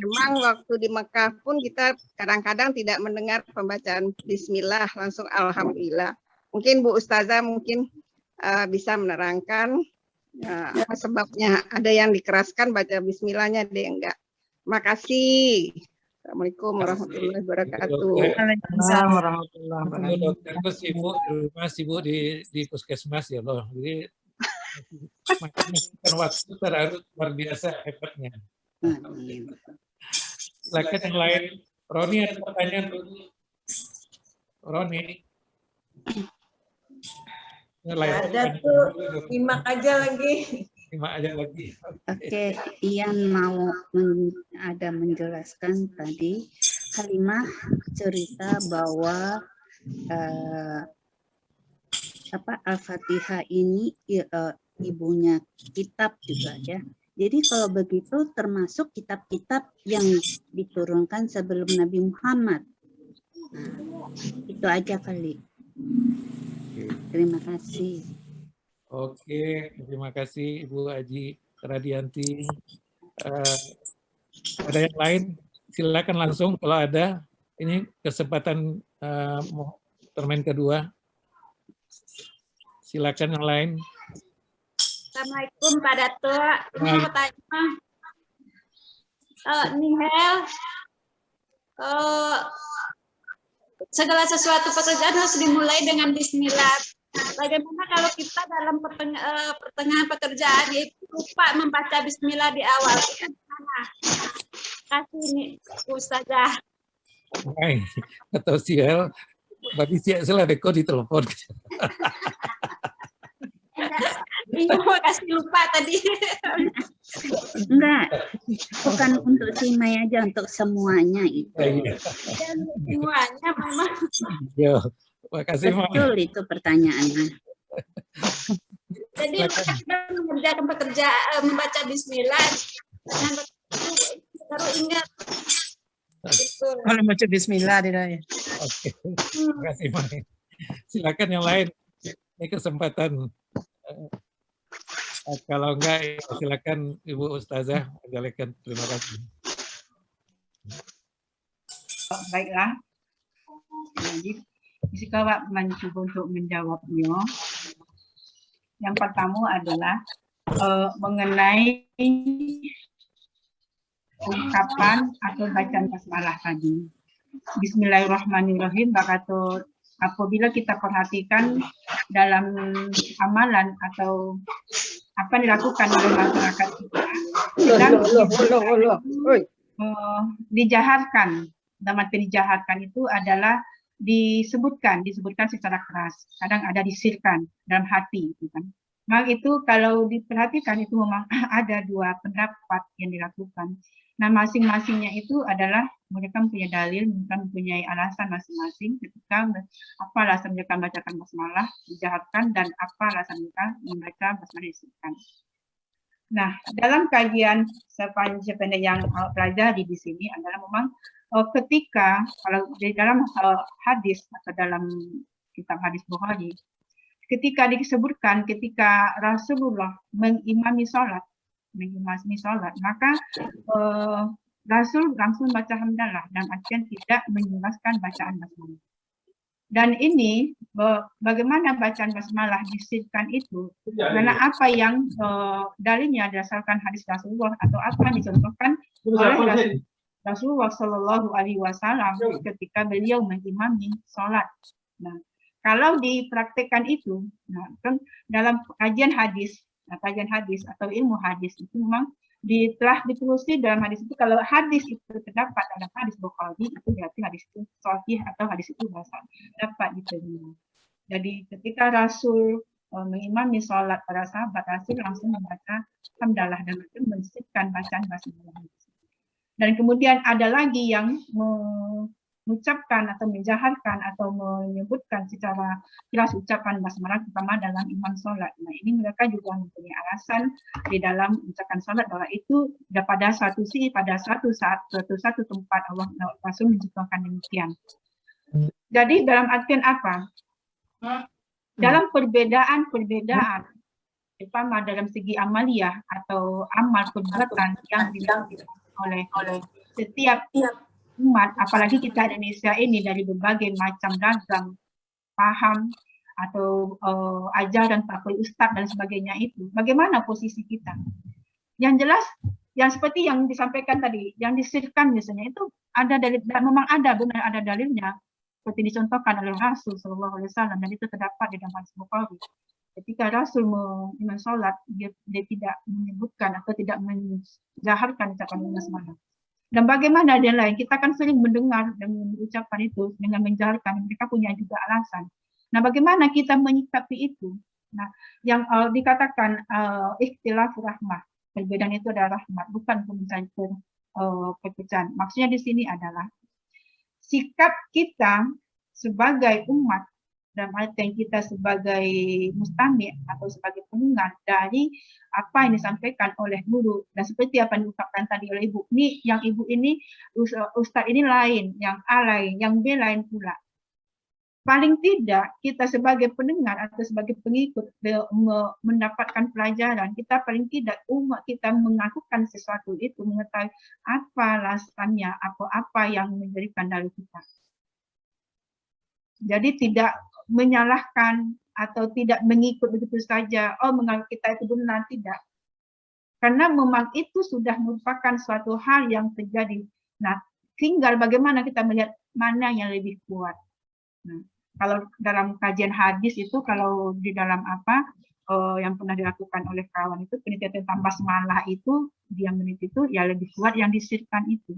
S14: Memang waktu di Mekah pun kita kadang-kadang tidak mendengar pembacaan Bismillah, langsung Alhamdulillah. Mungkin Bu Ustazah mungkin bisa menerangkan apa sebabnya, ada yang dikeraskan baca Bismillahnya, ada yang enggak. Terima kasih. Assalamualaikum warahmatullahi wabarakatuh.
S2: Waalaikumsalam warahmatullahi wabarakatuh.
S3: Dokter sibuk di rumah, sibuk di puskesmas ya loh. Jadi waktu terlalu luar biasa hebatnya. Silakan yang lain. Roni ada pertanyaan dulu. Roni.
S11: Ada tuh, nyimak aja lagi.
S3: Nyimak aja lagi.
S15: Oke, Ian mau menjelaskan tadi, Halimah cerita bahwa Al-Fatihah ini ibunya kitab juga ya. Jadi kalau begitu termasuk kitab-kitab yang diturunkan sebelum Nabi Muhammad. Nah, itu aja kali. Terima kasih.
S3: Oke, terima kasih Ibu Aji Radianti. Ada yang lain? Silakan langsung kalau ada. Ini kesempatan permen kedua. Silakan yang lain.
S4: Assalamualaikum Pak Datuk. Ini mau tanya, Nihel, segala sesuatu pekerjaan harus dimulai dengan Bismillah. Bagaimana kalau kita dalam pertengahan pekerjaan itu lupa membaca Bismillah di awal? Itu gimana? Kasih ini Ustazah.
S3: Hai, atau sial, babi siap salah deko di telepon.
S4: Bingung kasih lupa tadi.
S15: Enggak, bukan untuk si Mai aja, untuk semuanya itu.
S4: Dan semuanya memang.
S3: Yo, makasih Mai.
S15: Betul itu pertanyaannya.
S4: Jadi kita mengerjakan pekerjaan, membaca Bismillah, baru ingat.
S2: Kalau baca Bismillah tidak ya.
S3: Oke, terima kasih Mai. Silakan yang lain. Ini kesempatan. Kalau enggak, silakan Ibu Ustazah menjalankan. Terima kasih.
S6: Baiklah. Jadi, jika mencoba untuk menjawabnya, yang pertama adalah mengenai ungkapan atau bacaan basmalah tadi. Bismillahirrahmanirrahim. Apabila kita perhatikan dalam amalan atau apa yang dilakukan oleh masyarakat kita, dijaharkan. Dalam arti dijaharkan itu adalah disebutkan secara keras. Kadang ada disirkan dalam hati, gitu kan. Maka itu kalau diperhatikan itu memang ada dua pendapat yang dilakukan. Nah, masing-masingnya itu adalah mereka mempunyai dalil, mereka mempunyai alasan masing-masing ketika apa alasan mereka membacakan basmalah dijaharkan dan apa alasan mereka membaca basmalah disirkan. Nah, dalam kajian sepanjang yang pelajari di sini adalah memang ketika kalau di dalam hadis atau dalam kitab hadis Bukhari, ketika disebutkan ketika Rasulullah mengimami sholat, maka Rasul langsung baca hamdalah dan artian tidak menjelaskan bacaan basmalah. Dan ini bagaimana bacaan basmalah disirkan itu karena apa yang dalilnya berdasarkan hadis Rasulullah atau apa yang dicontohkan oleh Rasulullah Shallallahu Alaihi Wasallam ketika beliau mengimami sholat. Nah, kalau dipraktekkan itu, nah, kan dalam kajian hadis atau ilmu hadis itu memang telah ditelusuri dalam hadis itu. Kalau hadis itu terdapat dalam hadis Bukhari, itu berarti hadis itu sahih atau hadis itu dapat diterima. Jadi ketika Rasul mengimami sholat para sahabat, Rasul langsung membaca hamdalah dan itu mensifkan bacaan basmalah. Dan kemudian ada lagi yang mengucapkan atau menjaharkan atau menyebutkan secara jelas ucapan basmalah terutama dalam imam sholat. Nah, ini mereka juga mempunyai alasan di dalam ucapan sholat bahwa itu pada satu tempat Allah Rasul menciptakan demikian. Jadi dalam artian apa? Dalam perbedaan terutama dalam segi amaliyah atau amal perbuatan yang dilakukan oleh setiap umat, apalagi kita Indonesia ini dari berbagai macam ragam paham atau ajaran para ustadz dan sebagainya itu, bagaimana posisi kita? Yang jelas, yang seperti yang disampaikan tadi, yang disirkan misalnya itu ada dalil, memang ada benar ada dalilnya, seperti dicontohkan oleh Rasul Shallallahu Alaihi Wasallam dan itu terdapat di dalam hadis Bukhari. Ketika Rasul mengimam sholat, dia tidak menyebutkan atau tidak menjaharkan ucapan basmalah. Dan bagaimana dia lain? Kita kan sering mendengar dan mengucapkan itu dengan menjaharkan. Mereka punya juga alasan. Nah, bagaimana kita menyikapi itu? Nah, yang dikatakan ikhtilaf rahmah, perbedaan itu adalah rahmat, bukan perpecahan. Maksudnya di sini adalah sikap kita sebagai umat, dalam artian kita sebagai mustami' atau sebagai pendengar dari apa yang disampaikan oleh guru, dan seperti apa yang diungkapkan tadi oleh Ibu, ini yang Ibu ini, Ustadz ini lain, yang A lain, yang B lain pula. Paling tidak kita sebagai pendengar atau sebagai pengikut mendapatkan pelajaran, kita paling tidak umat kita melakukan sesuatu itu, mengetahui apa alasannya, apa yang menjadikan dalil kita. Jadi tidak menyalahkan atau tidak mengikut begitu saja, oh menganggap kita itu benar, tidak. Karena memang itu sudah merupakan suatu hal yang terjadi. Nah, tinggal bagaimana kita melihat mana yang lebih kuat. Nah, kalau dalam kajian hadis itu, kalau di dalam yang pernah dilakukan oleh kawan itu, penelitian tentang basmalah itu, dia meneliti itu, ya lebih kuat yang disirkan itu.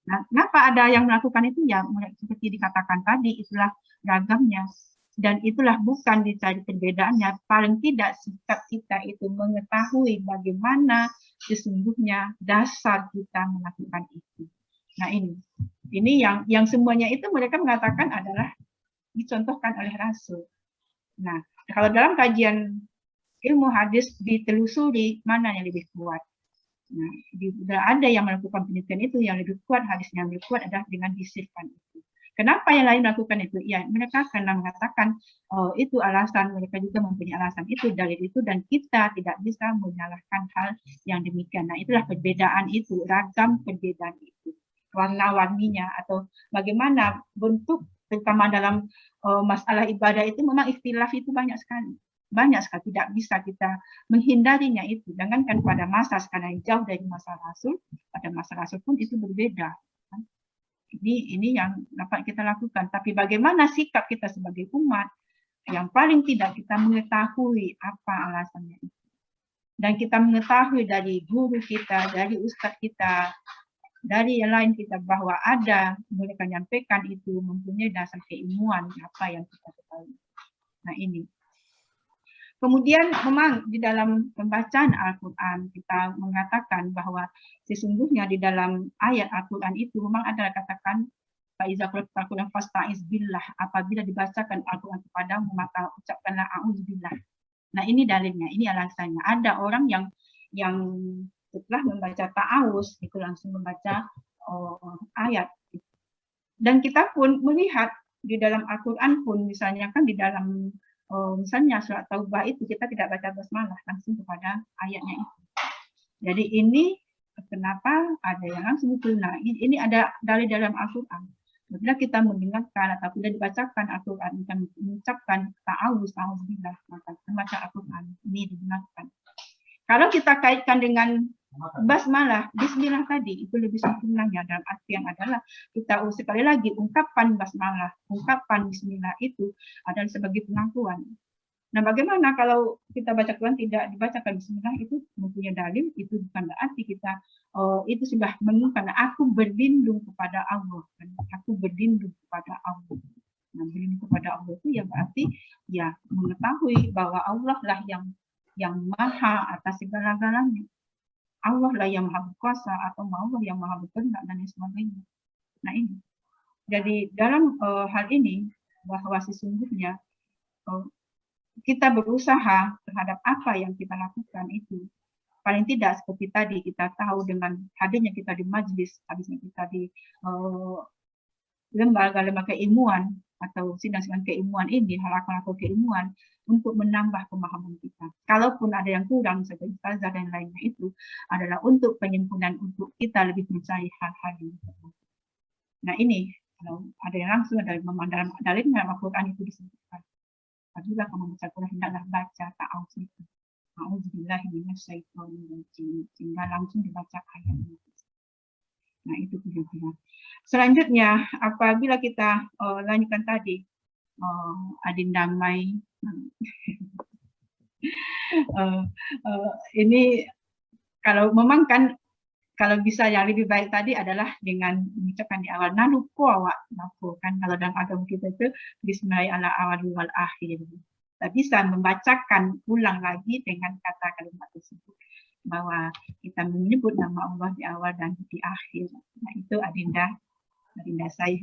S6: Nah, kenapa ada yang melakukan itu? Ya, seperti dikatakan tadi, itulah ragamnya. Dan itulah bukan dicari perbedaannya, paling tidak sikap kita itu mengetahui bagaimana sesungguhnya dasar kita melakukan itu. Nah ini yang semuanya itu mereka mengatakan adalah dicontohkan oleh Rasul. Nah, kalau dalam kajian ilmu hadis ditelusuri mana yang lebih kuat. Nah, ada yang melakukan penelitian itu yang lebih kuat, hadisnya yang lebih kuat adalah dengan disirkan itu. Kenapa yang lain melakukan itu? Ya, mereka karena mengatakan itu alasan, mereka juga mempunyai alasan itu, dalil itu, dan kita tidak bisa menyalahkan hal yang demikian. Nah, itulah perbedaan itu, ragam perbedaan itu. Warna-warninya atau bagaimana bentuk, terutama dalam masalah ibadah itu memang ikhtilaf itu banyak sekali. Banyak sekali, tidak bisa kita menghindarinya itu. Jangankan pada masa sekarang jauh dari masa Rasul, pada masa Rasul pun itu berbeda. Ini yang dapat kita lakukan. Tapi bagaimana sikap kita sebagai umat, yang paling tidak kita mengetahui apa alasannya itu. Dan kita mengetahui dari guru kita, dari ustadz kita, dari yang lain kita bahwa ada mereka menyampaikan itu mempunyai dasar keilmuan apa yang kita ketahui. Nah ini. Kemudian memang di dalam pembacaan Al-Quran kita mengatakan bahwa sesungguhnya di dalam ayat Al-Quran itu memang ada katakan Faiza qira'atil Quran fasta'iz billah, apabila dibacakan Al-Quran kepadamu maka ucapkanlah a'udzubillah. Nah ini dalilnya, ini alasannya. Ada orang yang setelah membaca ta'awuz itu langsung membaca ayat. Dan kita pun melihat di dalam Al-Quran pun misalnya kan di dalam misalnya surat Taubah itu kita tidak baca basmalah langsung kepada ayatnya itu. Jadi ini kenapa ada yang langsung itu. Nah ini ada dari dalam Al-Quran. Bila kita mendengarkan atau tidak dibacakan Al-Quran, kita mengucapkan ta'awuz, ta'awuzubillah, maka membaca Al-Quran ini digunakan. Kalau kita kaitkan dengan basmalah, bismillah tadi itu lebih sempurnanya dalam artian adalah kita sekali lagi ungkapan basmalah, ungkapan bismillah itu adalah sebagai pengakuan. Nah, bagaimana kalau kita baca Quran tidak dibacakan bismillah itu mempunyai dalil, itu bukan berarti kita itu sudah mengungkapkan aku berlindung kepada Allah, aku berlindung kepada Allah. Nah, berlindung kepada Allah itu ya berarti ya mengetahui bahwa Allah lah yang maha atas segala-galanya. Allah lah yang maha berkuasa atau Allah yang maha berkehendak dan lain sebagainya. Nah ini. Jadi dalam hal ini bahwa sesungguhnya kita berusaha terhadap apa yang kita lakukan itu. Paling tidak seperti tadi kita tahu dengan hadirnya kita di majelis, habisnya kita di lembaga-lembaga keilmuan atau sidang-sidang keilmuan ini, hal-hal keilmuan untuk menambah pemahaman kita. Kalaupun ada yang kurang seperti ustazah dan lainnya itu adalah untuk penyempurnaan untuk kita lebih mencari hal-hal yang berbeda. Nah ini kalau ada yang langsung dari dalam dalilnya Al-Quran itu disebutkan. Apabila kamu baca Quran hendaklah baca ta'awuz itu. A'udzubillahi minasyaitonirrajim. Sehingga langsung dibaca ayat ini. Nah itu kira-kira. Selanjutnya apabila kita lanjutkan tadi Adinda Mai ini kalau memang kan kalau bisa yang lebih baik tadi adalah dengan mengucapkan di awal nalupo awak napo kan kalau dalam agama kita itu bismillah ala awal wal akhir. bisa membacakan ulang lagi dengan kata kalimat tersebut, bahwa kita menyebut nama Allah di awal dan di akhir. Nah, itu Adinda saya.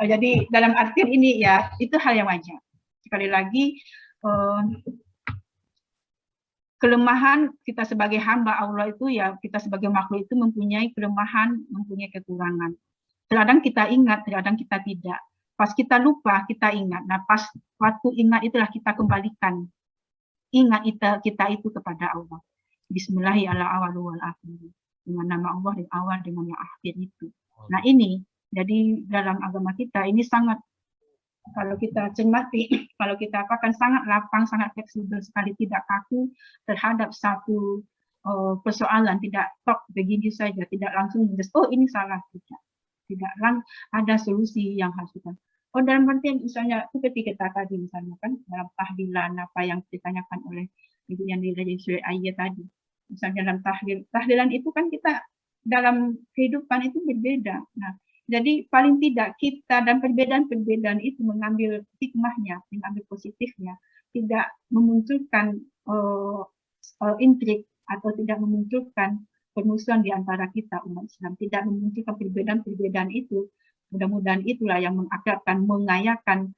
S6: Jadi dalam artian ini ya, itu hal yang wajar. Sekali lagi, kelemahan kita sebagai hamba Allah itu ya, kita sebagai makhluk itu mempunyai kelemahan, mempunyai kekurangan. Terkadang kita ingat, terkadang kita tidak. Pas kita lupa, kita ingat. Nah, pas waktu ingat itulah kita kembalikan. Ingat kita itu kepada Allah. Bismillahirrahmanirrahim. Dengan nama Allah yang awal, dengan yang akhir itu. Nah ini, jadi dalam agama kita ini sangat, kalau kita cermati, kalau kita akan sangat lapang, sangat fleksibel sekali, tidak kaku terhadap satu persoalan, tidak tok begini saja, tidak langsung oh ini salah, tidak ada solusi yang harus kita. Oh dalam artian misalnya seperti kita tadi misalnya kan dalam tahlilan apa yang ditanyakan oleh Ibu yang dari Surah Ayat tadi, misalnya dalam tahlilan itu kan kita dalam kehidupan itu berbeda. Nah, jadi paling tidak kita dan perbedaan-perbedaan itu mengambil hikmahnya, mengambil positifnya, tidak memunculkan intrik atau tidak memunculkan permusuhan di antara kita umat Islam, tidak memunculkan perbedaan-perbedaan itu. Mudah-mudahan itulah yang mengakrabkan, mengayakan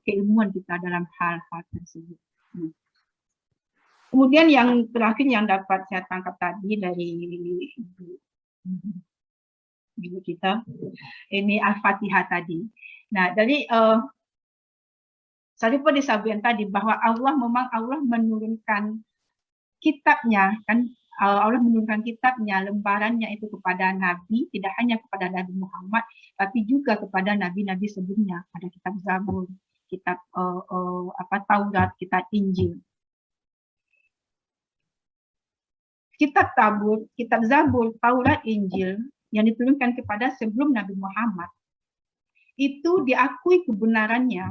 S6: keilmuan kita dalam hal-hal tersebut. Kemudian yang terakhir yang dapat saya tangkap tadi dari ibu kita, ini Al-Fatihah tadi. Nah, dari saya pun disampaikan tadi bahwa Allah menurunkan kitabnya, kan Allah menurunkan kitabnya, lembarannya itu kepada Nabi, tidak hanya kepada Nabi Muhammad, tapi juga kepada Nabi-Nabi sebelumnya. Ada kitab Zabur, kitab Taurat, kitab Injil. Kitab Zabur, Taurat, Injil yang diturunkan kepada sebelum Nabi Muhammad itu diakui kebenarannya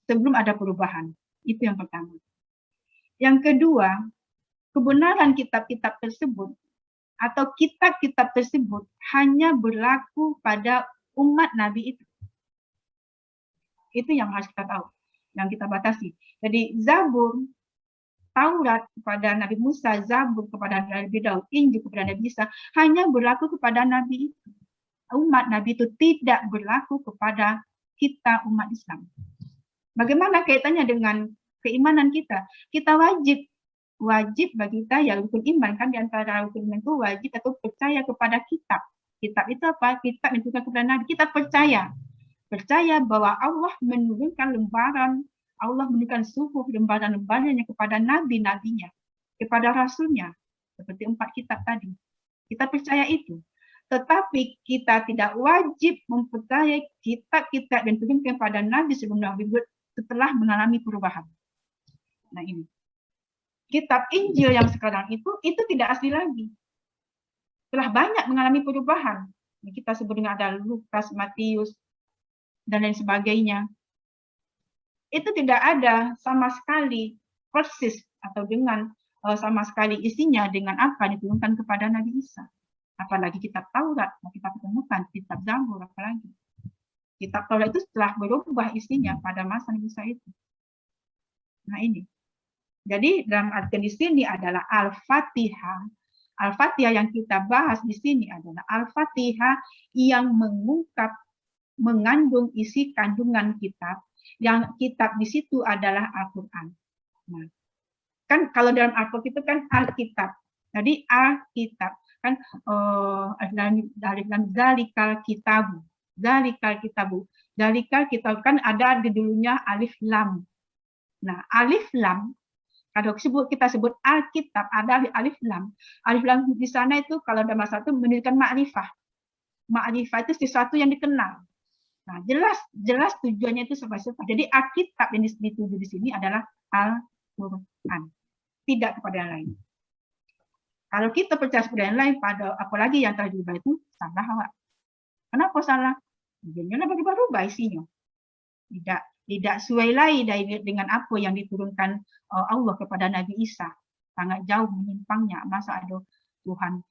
S6: sebelum ada perubahan. Itu yang pertama. Yang kedua, kebenaran kitab-kitab tersebut atau kitab-kitab tersebut hanya berlaku pada umat Nabi itu. Itu yang harus kita tahu, yang kita batasi. Jadi Zabur, Taurat kepada Nabi Musa, Zabur kepada Nabi Daud, Injil kepada Nabi Isa hanya berlaku kepada Nabi itu. Umat Nabi itu tidak berlaku kepada kita umat Islam. Bagaimana kaitannya dengan keimanan kita? Kita wajib bagi kita ya rukun iman, kan di antara rukun iman itu wajib atau percaya kepada kitab. Kitab itu apa? Kitab yang diturunkan kepada Nabi. Kita percaya bahwa Allah menurunkan lembaran, Allah menurunkan suhuf lembaran-lembarannya kepada nabi-nabinya, kepada rasulnya, seperti 4 kitab tadi. Kita percaya itu. Tetapi kita tidak wajib mempercayai kitab-kitab yang diturunkan kepada Nabi sebelum Nabi setelah mengalami perubahan. Nah ini. Kitab Injil yang sekarang itu tidak asli lagi. Telah banyak mengalami perubahan. Kita sebut dengan ada Lukas, Matius, dan lain sebagainya. Itu tidak ada sama sekali persis atau dengan sama sekali isinya dengan apa diturunkan kepada Nabi Isa. Apalagi kitab Taurat, kita temukan kitab Zabur, apalagi. Kitab Taurat itu setelah berubah isinya pada masa Nabi Isa itu. Nah ini. Jadi dalam artian di sini adalah Al-Fatihah. Al-Fatihah yang kita bahas di sini adalah Al-Fatihah yang mengandung isi kandungan kitab. Yang kitab di situ adalah Al-Quran. Nah, kan kalau dalam Al-Quran itu kan Alkitab. Jadi Alkitab kan dari zalikal kitabu. Zalikal kitabu. Zalikal kitab kan ada di dulunya alif lam. Nah, alif lam kalau kita sebut Alkitab ada alif lam. Alif lam di sana itu kalau dalam bahasa itu menunjukkan ma'rifah. Ma'rifah itu sesuatu yang dikenal. Nah, jelas tujuannya itu seperti apa. Jadi Alkitab yang dituju di sini adalah Al-Quran, tidak kepada yang lain. Kalau kita percaya kepada yang lain, pada apalagi yang telah diubah itu salah, Wak. Kenapa salah? Jangan berubah isinya. Tidak sesuai lain dengan apa yang diturunkan Allah kepada Nabi Isa. Sangat jauh menyimpangnya. Masa ada Tuhan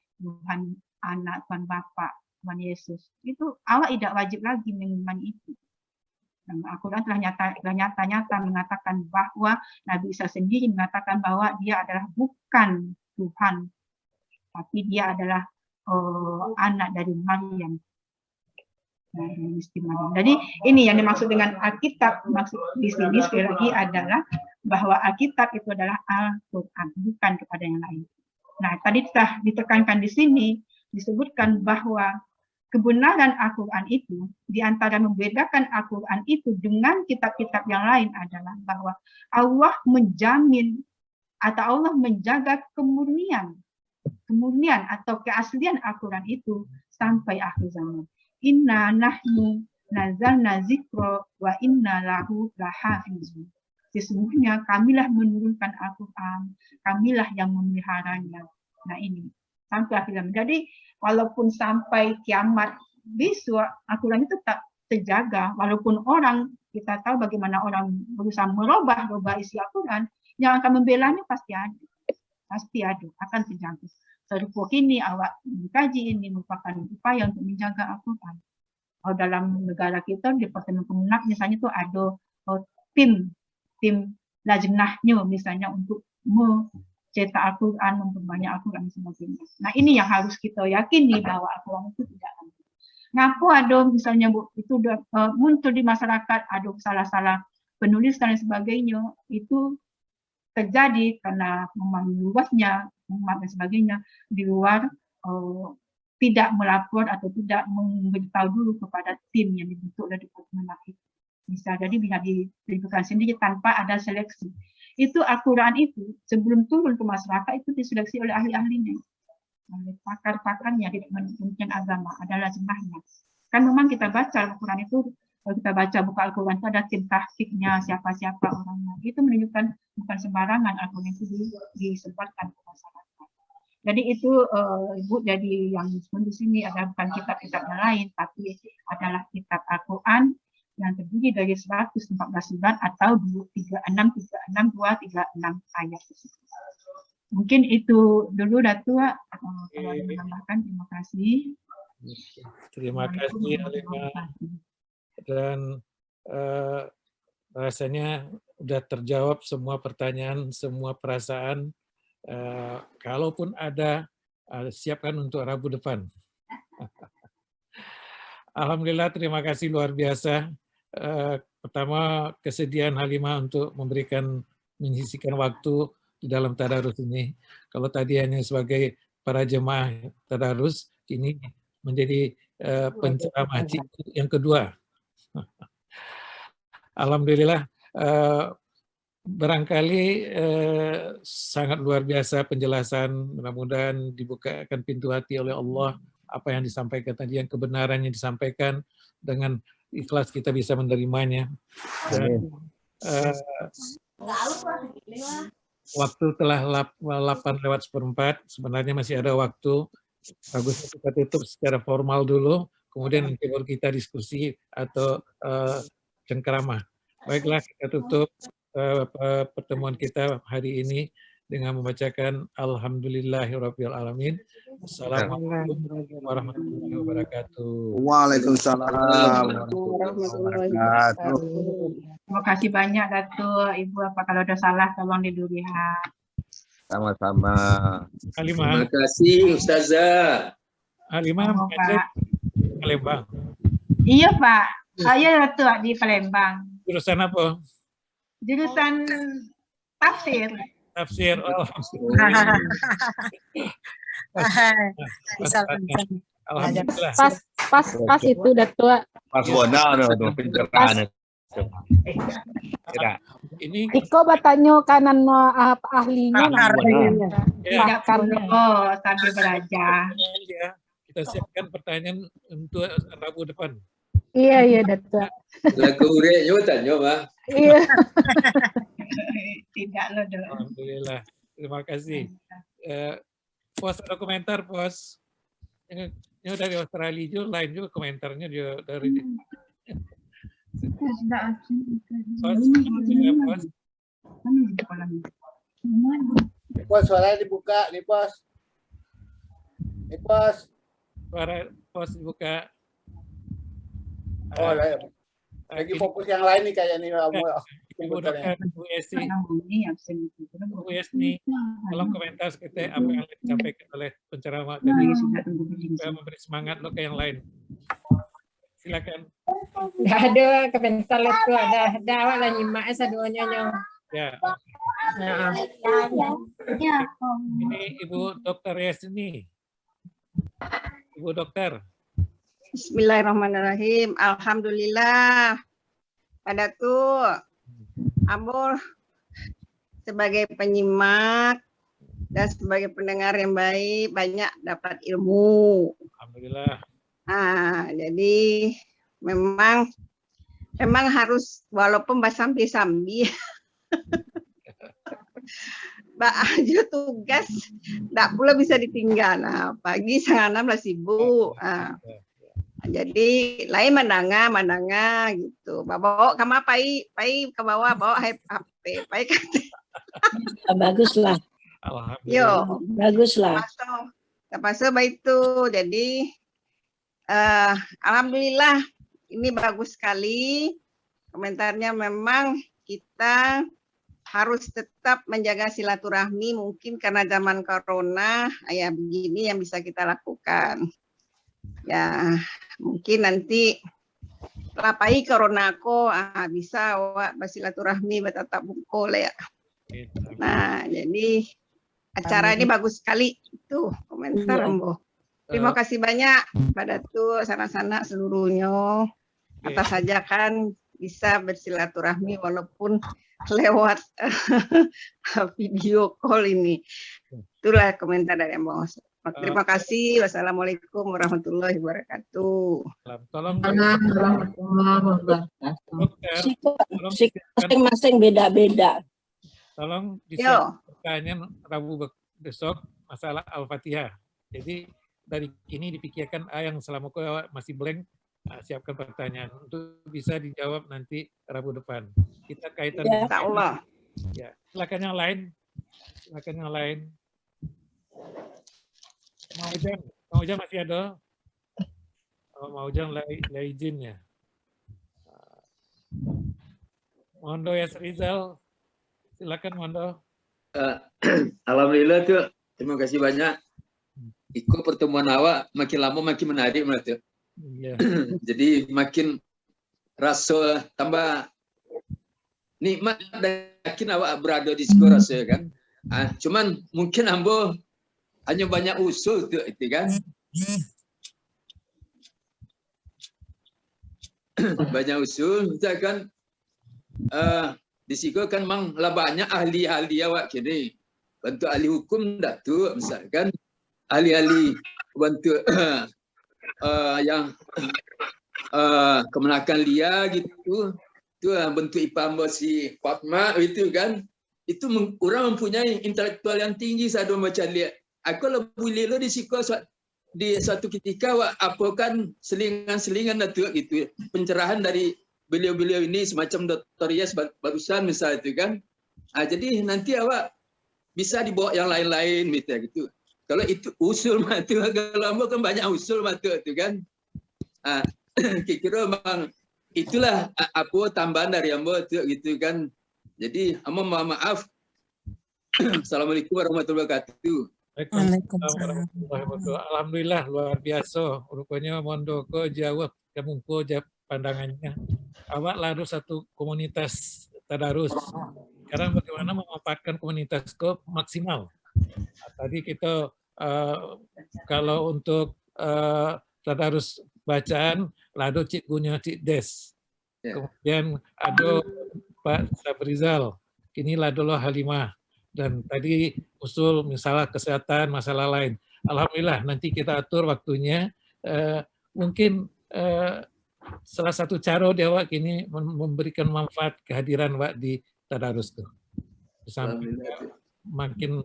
S6: Anak, Tuhan Bapa, Tuhan Yesus. Itu Allah tidak wajib lagi mengimani itu. Al-Quran telah nyata mengatakan bahwa Nabi Isa sendiri mengatakan bahwa dia adalah bukan Tuhan, tapi dia adalah anak dari Maryam. Jadi ini yang dimaksud dengan Alkitab, maksud di sini sekali lagi adalah bahwa Alkitab itu adalah Al-Quran, bukan kepada yang lain. Nah, tadi telah ditekankan di sini, disebutkan bahwa kebenaran Al-Quran itu, di antara membedakan Al-Quran itu dengan kitab-kitab yang lain adalah bahwa Allah menjamin atau Allah menjaga kemurnian atau keaslian Al-Quran itu sampai akhir zaman. Inna nahnu nazalna zikra wa inna lahu lahafizun. Sesungguhnya kamilah menurunkan Al-Quran, kamilah yang memeliharanya. Nah ini, sampai akhir zaman. Jadi, walaupun sampai kiamat besok, Al-Quran itu tetap terjaga. Walaupun orang, kita tahu bagaimana orang berusaha merubah isi Al-Quran, yang akan membelanya pasti ada. Pasti ada, akan terjaga. Serupa ini, awak mengkaji ini merupakan upaya untuk menjaga Al-Quran. Dalam negara kita, di Departemen Kemenak misalnya itu ada tim lajnahnya misalnya untuk mencetak Al-Quran, memperbanyak Al-Quran dan sebagainya. Nah ini yang harus kita yakini bahwa Al-Quran itu tidak ada. Ngaku ada misalnya itu muncul di masyarakat, ada salah-salah penulisan dan sebagainya, itu terjadi karena memang luasnya umat dan sebagainya di luar tidak melapor atau tidak memberitahu dulu kepada tim yang dibentuk oleh Departemen itu. Bisa jadi bisa dilakukan sendiri tanpa ada seleksi. Itu Al-Quran itu sebelum turun ke masyarakat itu diseleksi oleh ahli-ahlinya, oleh pakar-pakarnya di Kementerian Agama, adalah jemaahnya. Kan memang kita baca Al-Quran itu, kalau kita baca buka Al-Quran itu ada tim tahqiqnya, siapa-siapa orangnya. Itu menunjukkan bukan sembarangan Al-Quran itu disebarkan ke masyarakat. Jadi itu Ibu, jadi yang di sini adalah bukan kitab-kitab yang lain, tapi adalah kitab Al-Quran yang terdiri dari 114 surat atau 236 ayat. Mungkin itu dulu Datuk. Kalau ada menambahkan, terima kasih.
S3: Terima kasih Halimah. Dan rasanya sudah terjawab semua pertanyaan, semua perasaan. Kalaupun ada, siapkan untuk Rabu depan. Alhamdulillah, terima kasih luar biasa. Pertama, kesediaan Halimah untuk menyisihkan waktu di dalam tadarus ini. Kalau tadi hanya sebagai para jemaah tadarus, ini menjadi penceramah yang kedua. Alhamdulillah, barangkali sangat luar biasa penjelasan. Mudah-mudahan dibukakan pintu hati oleh Allah apa yang disampaikan tadi, yang kebenaran yang disampaikan dengan ikhlas kita bisa menerimanya. Dan, waktu telah 8:04, sebenarnya masih ada waktu. Bagusnya kita tutup secara formal dulu, kemudian nanti baru kita diskusi atau cengkerama. Baiklah, kita tutup pertemuan kita hari ini dengan membacakan Alhamdulillahirabbil alamin. Assalamualaikum warahmatullahi wabarakatuh.
S7: Waalaikumsalam warahmatullahi wabarakatuh.
S6: Terima kasih banyak Datuk. Ibu, apa kalau ada salah tolong dilihat.
S7: Sama-sama.
S3: Halimah.
S12: Terima kasih Ustazah.
S3: Halimah mengajar di Palembang.
S6: Iya Pak, saya Datuk di Palembang.
S3: Jurusan apa?
S6: Jurusan tafsir.
S3: Tafsir. Oh. Alhamdulillah.
S8: Pas itu Datuk.
S7: Pas bonal tuh pencerahan.
S3: Ini
S8: Iko bertanya kanan ahlinya.
S6: Tidak perlu sambil belajar.
S3: Kita siapkan pertanyaan untuk Rabu depan.
S8: Iya Datuk.
S12: Lagu urek tanya Pak.
S8: Iya.
S6: Tidak loh.
S3: Alhamdulillah. Terima kasih. Pos ada komentar, Pos. Ini dari Australia juga, lain juga komentarnya juga dari
S1: Pos, suaranya dibuka nih, Pos.
S3: Suara Pos dibuka.
S1: Oh, Lagi fokus yang lain nih kayak nih.
S3: Ibu Dokter, Bu Esti, Bu Esti, tolong komentar sekitar apa yang disampaikan oleh penceramah tadi supaya memberi semangat lo ke yang lain. Silakan.
S13: Nggak ada komentar itu ada awak lah nyimak saduanya nyong.
S3: Ya.
S13: Nah.
S3: Ini Ibu Dokter Yasni. Ibu Dokter.
S14: Bismillahirrahmanirrahim. Alhamdulillah. Pada tuh Ambo sebagai penyimak dan sebagai pendengar yang baik banyak dapat ilmu.
S3: Alhamdulillah.
S14: Jadi memang harus walaupun sambil-sambil Mbak aja tugas tidak pula bisa ditinggal. Nah, pagi setengah 6 lah sibuk. Jadi lain mandanga gitu. Bawa kamu pai ke bawah bawa HP. Pai
S10: Baguslah.
S14: Yo,
S10: baguslah.
S14: Pasal baik itu. Jadi alhamdulillah ini bagus sekali. Komentarnya memang kita harus tetap menjaga silaturahmi, mungkin karena zaman corona ya begini yang bisa kita lakukan. Ya, mungkin nanti lapai corona ko bisa awak bersilaturahmi bertatap muka ya. Nah, jadi acara ini bagus sekali itu komentar Ambo. Terima kasih banyak pada tuh sana-sana seluruhnya. Atas saja kan bisa bersilaturahmi walaupun lewat video call ini. Itulah komentar dari Ambo. Terima kasih. Wassalamualaikum warahmatullahi wabarakatuh.
S3: Tolong
S10: masing-masing beda-beda.
S3: Tolong pertanyaan Rabu besok masalah Al-Fatihah. Jadi dari ini dipikirkan yang selama masih blank, siapkan pertanyaan untuk bisa dijawab nanti Rabu depan. Kita kaitan dengan
S14: Allah.
S3: Ya, silakan yang lain. Mau Ujang masih ada? Mau Ujang lah izin ya. Mondo Yas Rizal, silakan Mondo.
S12: Alhamdulillah tuh, terima kasih banyak. Ikut pertemuan awak makin lama makin menarik menurut.
S3: Iya.
S12: Jadi makin rasa tambah nikmat dan yakin awak berada di situ rasa kan. Cuman mungkin Ambo hanya banyak usul tu itu kan. Banyak usul misalkan di situ kan memang lah banyak ahli-ahli awak kini. Bantu ahli hukum Datuk misalkan ahli-ahli bantu yang kemenakan Lia gitu. Tu bentuk ipam si Fatma itu kan. Itu orang mempunyai intelektual yang tinggi saya macam lihat. Aku boleh lo di siku di suatu ketika apa kan selingan-selingan Datuk gitu. Pencerahan dari beliau-beliau ini semacam Dr. Yas barusan misalnya itu kan. Jadi nanti awak bisa dibawa yang lain-lain gitu. Kalau itu usul matu, kalau Ambo kan banyak usul matu itu kan. Kira memang itulah apa tambahan dari Ambo gitu kan. Jadi Ambo mohon maaf. Assalamualaikum warahmatullahi wabarakatuh.
S3: Alhamdulillah luar biasa. Rupanya Mondo ko jawab kemungko jawab pandangannya. Awak lalu satu komunitas tadarus. Sekarang bagaimana memanfaatkan komunitas ko maksimal. Tadi kita kalau untuk tadarus bacaan lado cikgunya Cik Des. Kemudian ada Pak Sabrizal. Kini lado Halimah. Dan tadi usul misalnya kesehatan, masalah lain. Alhamdulillah nanti kita atur waktunya. Mungkin salah satu cara dia Wak ini memberikan manfaat kehadiran Wak di tadarus tuh. Sampai makin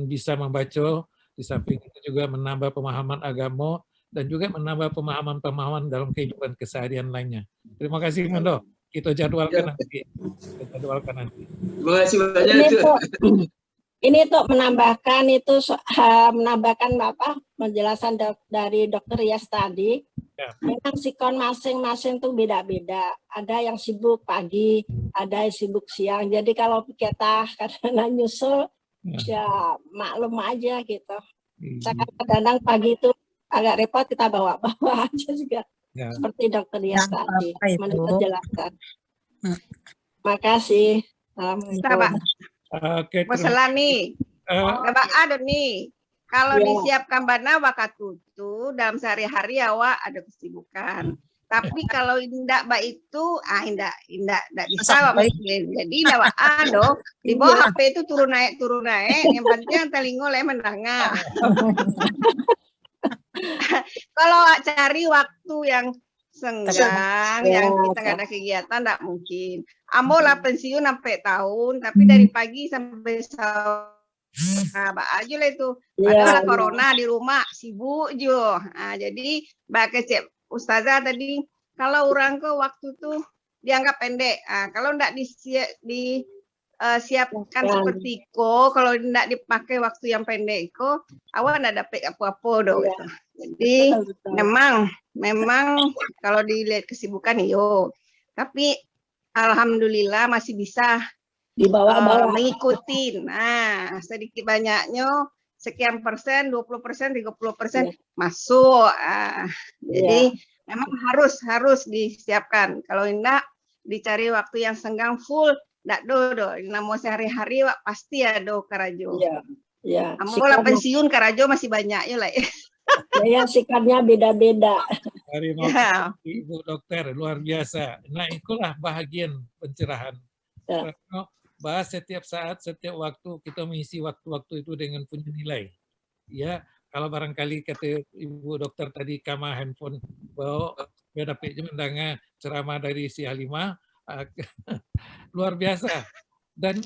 S3: bisa membaca, di samping itu juga menambah pemahaman agama dan juga menambah pemahaman-pemahaman dalam kehidupan keseharian lainnya. Terima kasih Mondo. Kita jadwalkan nanti. Terima
S12: kasih banyak.
S10: Ini tuh menambahkan apa penjelasan dari Dr. Yas tadi Memang sikon masing-masing tuh beda-beda. Ada yang sibuk pagi, ada yang sibuk siang. Jadi kalau kita kadang-kadang nyusul, ya maklum aja gitu. Kadang-kadang pagi itu agak repot, kita bawa-bawa aja juga.
S3: Ya.
S10: Seperti dokter dia tadi menjelaskan.
S14: Sabar.
S10: Makasih. Assalamualaikum.
S3: Oke,
S14: Selami. Ada nih. Kalau
S10: Ya.
S14: disiapkan bana wakatutu dalam sehari-hari awak ada kesibukan. Tapi kalau indak baik itu indak bisa Wak, mungkin. Jadi indak Wak, di bawah HP itu turun naik. Yang penting yang telingo le mendengar. Kalau Wak cari waktu yang senggang, yang kita nggak ada kegiatan, nggak mungkin. Ambo lah pensiun sampai tahun, tapi dari pagi sampai sahur. Nah, aja lah itu. Padahal corona di rumah sibuk jo. Nah, jadi mbak kecep Ustazah tadi kalau orang ke waktu tuh dianggap pendek. Nah, kalau enggak disiapkan seperti ko, kalau enggak dipakai waktu yang pendek ko, awak enggak dapat apa-apa dong. Jadi memang kalau dilihat kesibukan yo. Tapi alhamdulillah masih bisa
S10: dibawa
S14: mengikuti. Nah, sedikit banyaknya sekian persen, 20%, 30% masuk. Jadi memang harus disiapkan. Kalau enggak dicari waktu yang senggang full, enggak do. Namo sehari-hari pasti ada karajo.
S10: Iya.
S14: Ambo pensiun karajo masih banyak ya lah.
S10: Ya, sikapnya beda-beda.
S3: Terima kasih Ibu Dokter, luar biasa. Nah, itulah bahagian pencerahan. Bahas setiap saat, setiap waktu kita mengisi waktu-waktu itu dengan punya nilai. Ya, kalau barangkali kata Ibu Dokter tadi kama handphone bawa dapat mendengar ceramah dari si Halimah, luar biasa. Dan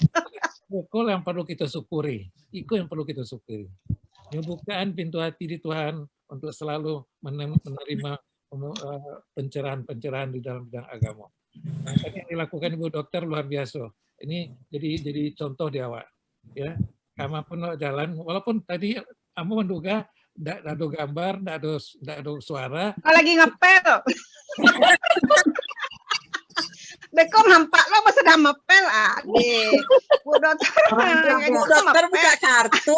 S3: itu yang perlu kita syukuri. Itu yang perlu kita syukuri. Membukaan pintu hati di Tuhan untuk selalu menerima pencerahan-pencerahan di dalam bidang agama. Nah, tadi yang dilakukan Ibu Dokter luar biasa. Ini jadi contoh di awak, ya. Kama pun jalan, walaupun tadi kamu menduga tidak ada gambar, tidak ada suara.
S14: Lagi ngepel. Bekom nampak lo pas sedang ngepel Bu Dokter
S11: buka kartu.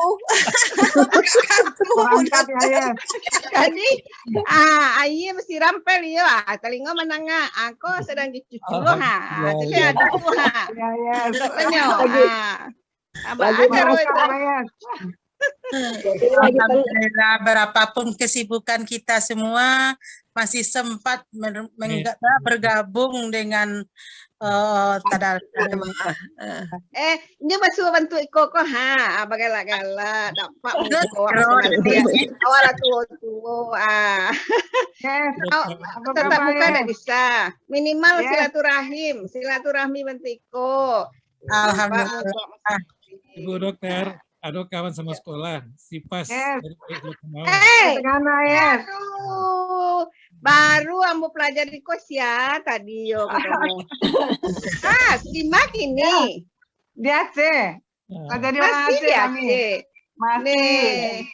S14: Jadi aye mesti rampel ya. Telinga menengah. Aku sedang dicuci lo Jadi ada tuh
S2: Alhamdulillah, berapapun kesibukan kita semua masih sempat bergabung dengan tadarus.
S14: Ini masuk bantu Iko kok bagala-gala dapat awal tua. Tetap bukan enggak bisa. Minimal silaturahmi bantu Iko.
S2: Alhamdulillah.
S3: Ibu Dokter, ada kawan sama sekolah, si Pas.
S14: Baru ambo pelajari kos ya tadi yo ketemu. Simak ini.
S5: Dia Aceh. Jadi orang
S14: Masih
S5: Aceh
S14: ya,
S5: kami.
S14: Masih.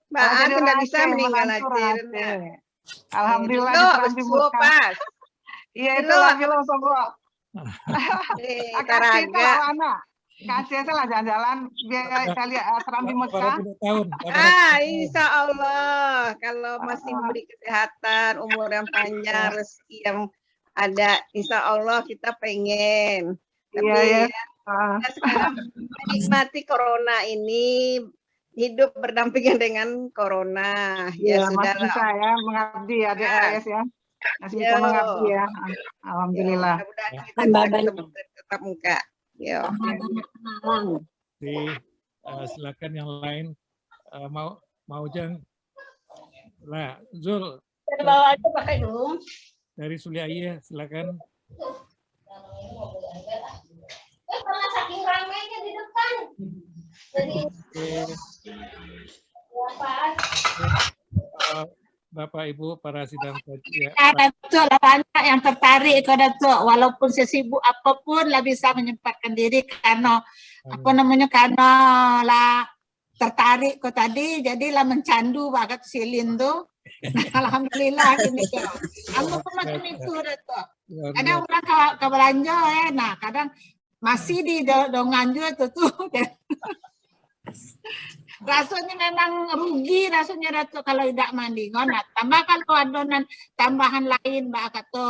S14: Mbak tidak bisa meninggal Aceh.
S5: Alhamdulillah
S14: diperhatikan. Pas.
S5: Iya itu lagi lo sobrok.
S14: Karaga.
S5: Kasih lah jalan-jalan biar saya lihat Serambi Mekah.
S14: Insya Allah kalau masih beri kesehatan, umur yang panjang, rezeki yang ada, insya Allah kita pengen. Tapi kita sekarang menikmati corona ini, hidup berdampingan dengan corona. Ya sudah
S5: masih bisa ya mengabdi ya DAS ya. Masih bisa mengabdi ya. Alhamdulillah.
S14: Mudah-mudahan kita bisa ketemu tetap muka.
S3: Silakan yang lain mau jang lah Zul
S4: bawa aja pakai dong
S3: dari Suliaya silakan.
S4: Karena saking ramainya di depan jadi
S3: Bapak Ibu para sidang kajian.
S16: Datuk lah banyak yang tertarik ke Datuk walaupun sesibuk apapun lah bisa menyempatkan diri karena karena lah tertarik ke tadi jadilah mencandu bakat silin tu Alhamdulillah ini kok. Aku pun macam itu Datuk.
S3: Luar
S16: Kadang
S3: biasa.
S16: orang ke belanja nah kadang masih di donganjo itu tuh. Rasanya memang rugi rasanya Datuk kalau tidak mandi. Nah, tambah kalau adonan tambahan lain Mbak kata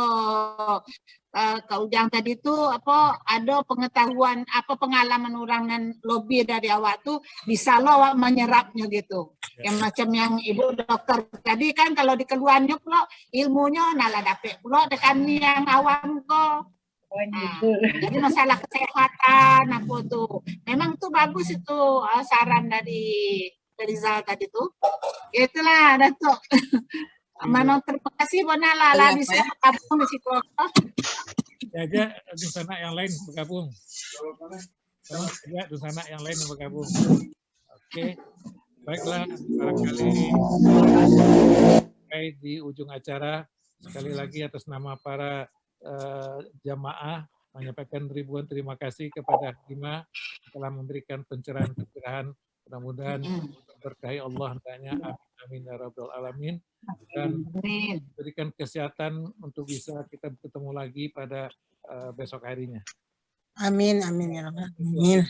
S16: Kak Ujang tadi tuh apa ada pengetahuan apa pengalaman orang dan lobby dari awak tuh bisa lo awak menyerapnya gitu. Yang macam yang ibu dokter tadi kan kalau dikeluarnya pula ilmunya nala dapet pula tekan yang awam kok. Nah, jadi masalah kesehatan apa tuh memang tuh bagus itu saran dari Rizal tadi tuh. Itulah Datuk. Memang terima kasih Bonala lah bisa bergabung di situ.
S3: Aja Dusana yang lain bergabung. Ya, Dusana yang lain yang bergabung. Oke, baiklah barangkali di ujung acara sekali lagi atas nama para jamaah menyampaikan ribuan terima kasih kepada Halimah telah memberikan pencerahan-pencerahan. Mudah-mudahan berkahi Allah hendaknya amin ya rabbal alamin dan berikan kesehatan untuk bisa kita bertemu lagi pada besok harinya.
S2: Amin, amin ya Allah. Amin.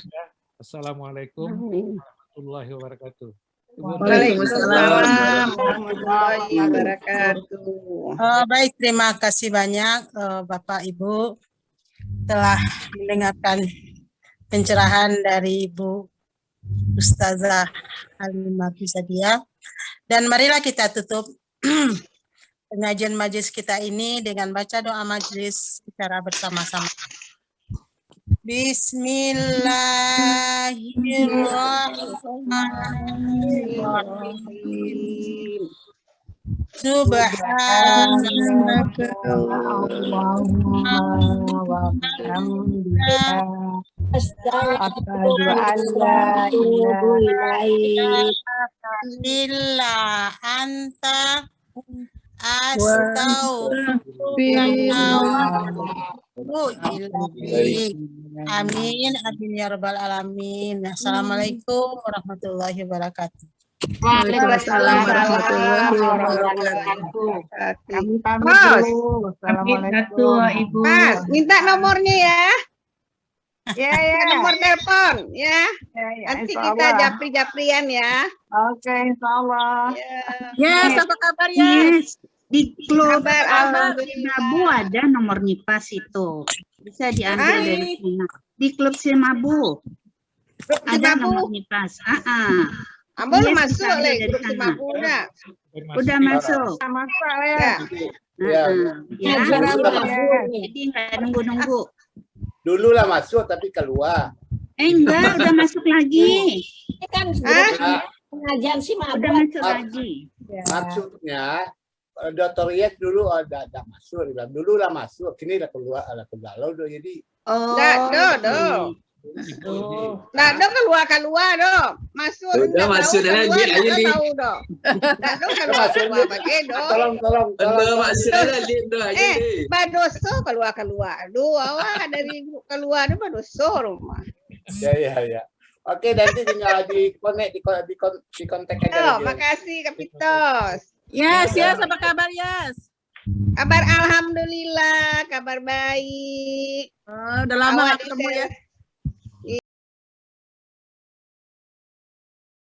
S3: Assalamualaikum warahmatullahi wabarakatuh.
S14: Waalaikumsalam warahmatullahi wabarakatuh.
S2: Baik, terima kasih banyak Bapak Ibu telah mendengarkan pencerahan dari Ibu Ustazah Halimah Tusadia. Dan marilah kita tutup pengajian majelis kita ini dengan baca doa majelis secara bersama-sama. Bismillahirrahmanirrahim. Subhanaka Allahumma wa bihamdika asyhadu an la ilaha illa anta astaghfiruka. Amin, amin ya rabbal alamin. Assalamualaikum warahmatullahi wabarakatuh.
S14: Waalaikumsalam warahmatullahi wabarakatuh.
S5: Kami pamit dulu. Assalamualaikum.
S6: Ibu.
S14: Mas, minta nomornya ya. Ya, nomor telepon ya. Nanti kita japri-japrian ya.
S5: Oke, insyaallah.
S15: Yes,
S5: apa kabar ya?
S15: Di klub
S14: Alhamdulillah.
S15: Silmabu ada nomor Nipas itu. Bisa diambil dari sini. Di klub Silmabu. Ada nomor Nipas.
S14: Ambo
S15: Yes,
S14: masuk
S15: bisa
S14: le
S15: dari
S14: grup
S15: sana.
S14: Silmabu udah.
S15: Udah masuk.
S5: Masuk ya.
S14: Ya.
S15: Ya.
S1: Iya.
S15: Jadi nggak nunggu-nunggu.
S1: Dulu lah masuk tapi keluar.
S15: Enggak, udah masuk lagi.
S10: Ini kan pengajian sih
S15: Udah masuk lagi.
S1: Maksudnya Dr. Yek dulu ada masuk, dia bilang dulu lah masuk, kini lah keluar, ada kegalau do jadi.
S14: Nah, keluar do. Masuk.
S12: Udah masuk dah dia aja ni.
S14: Tahu do. Nah, keluar pakai do.
S1: Tolong.
S12: Masuk dah dia do aja ni.
S14: Badoso keluar. Aduh, awak dari keluar tu badoso rumah.
S1: Ya. Oke, nanti tinggal di kontak aja.
S14: Makasih Kapitos.
S2: Yes, apa kabar Yes?
S14: Kabar alhamdulillah, kabar baik.
S2: Udah lama
S14: Awak
S2: ketemu ya.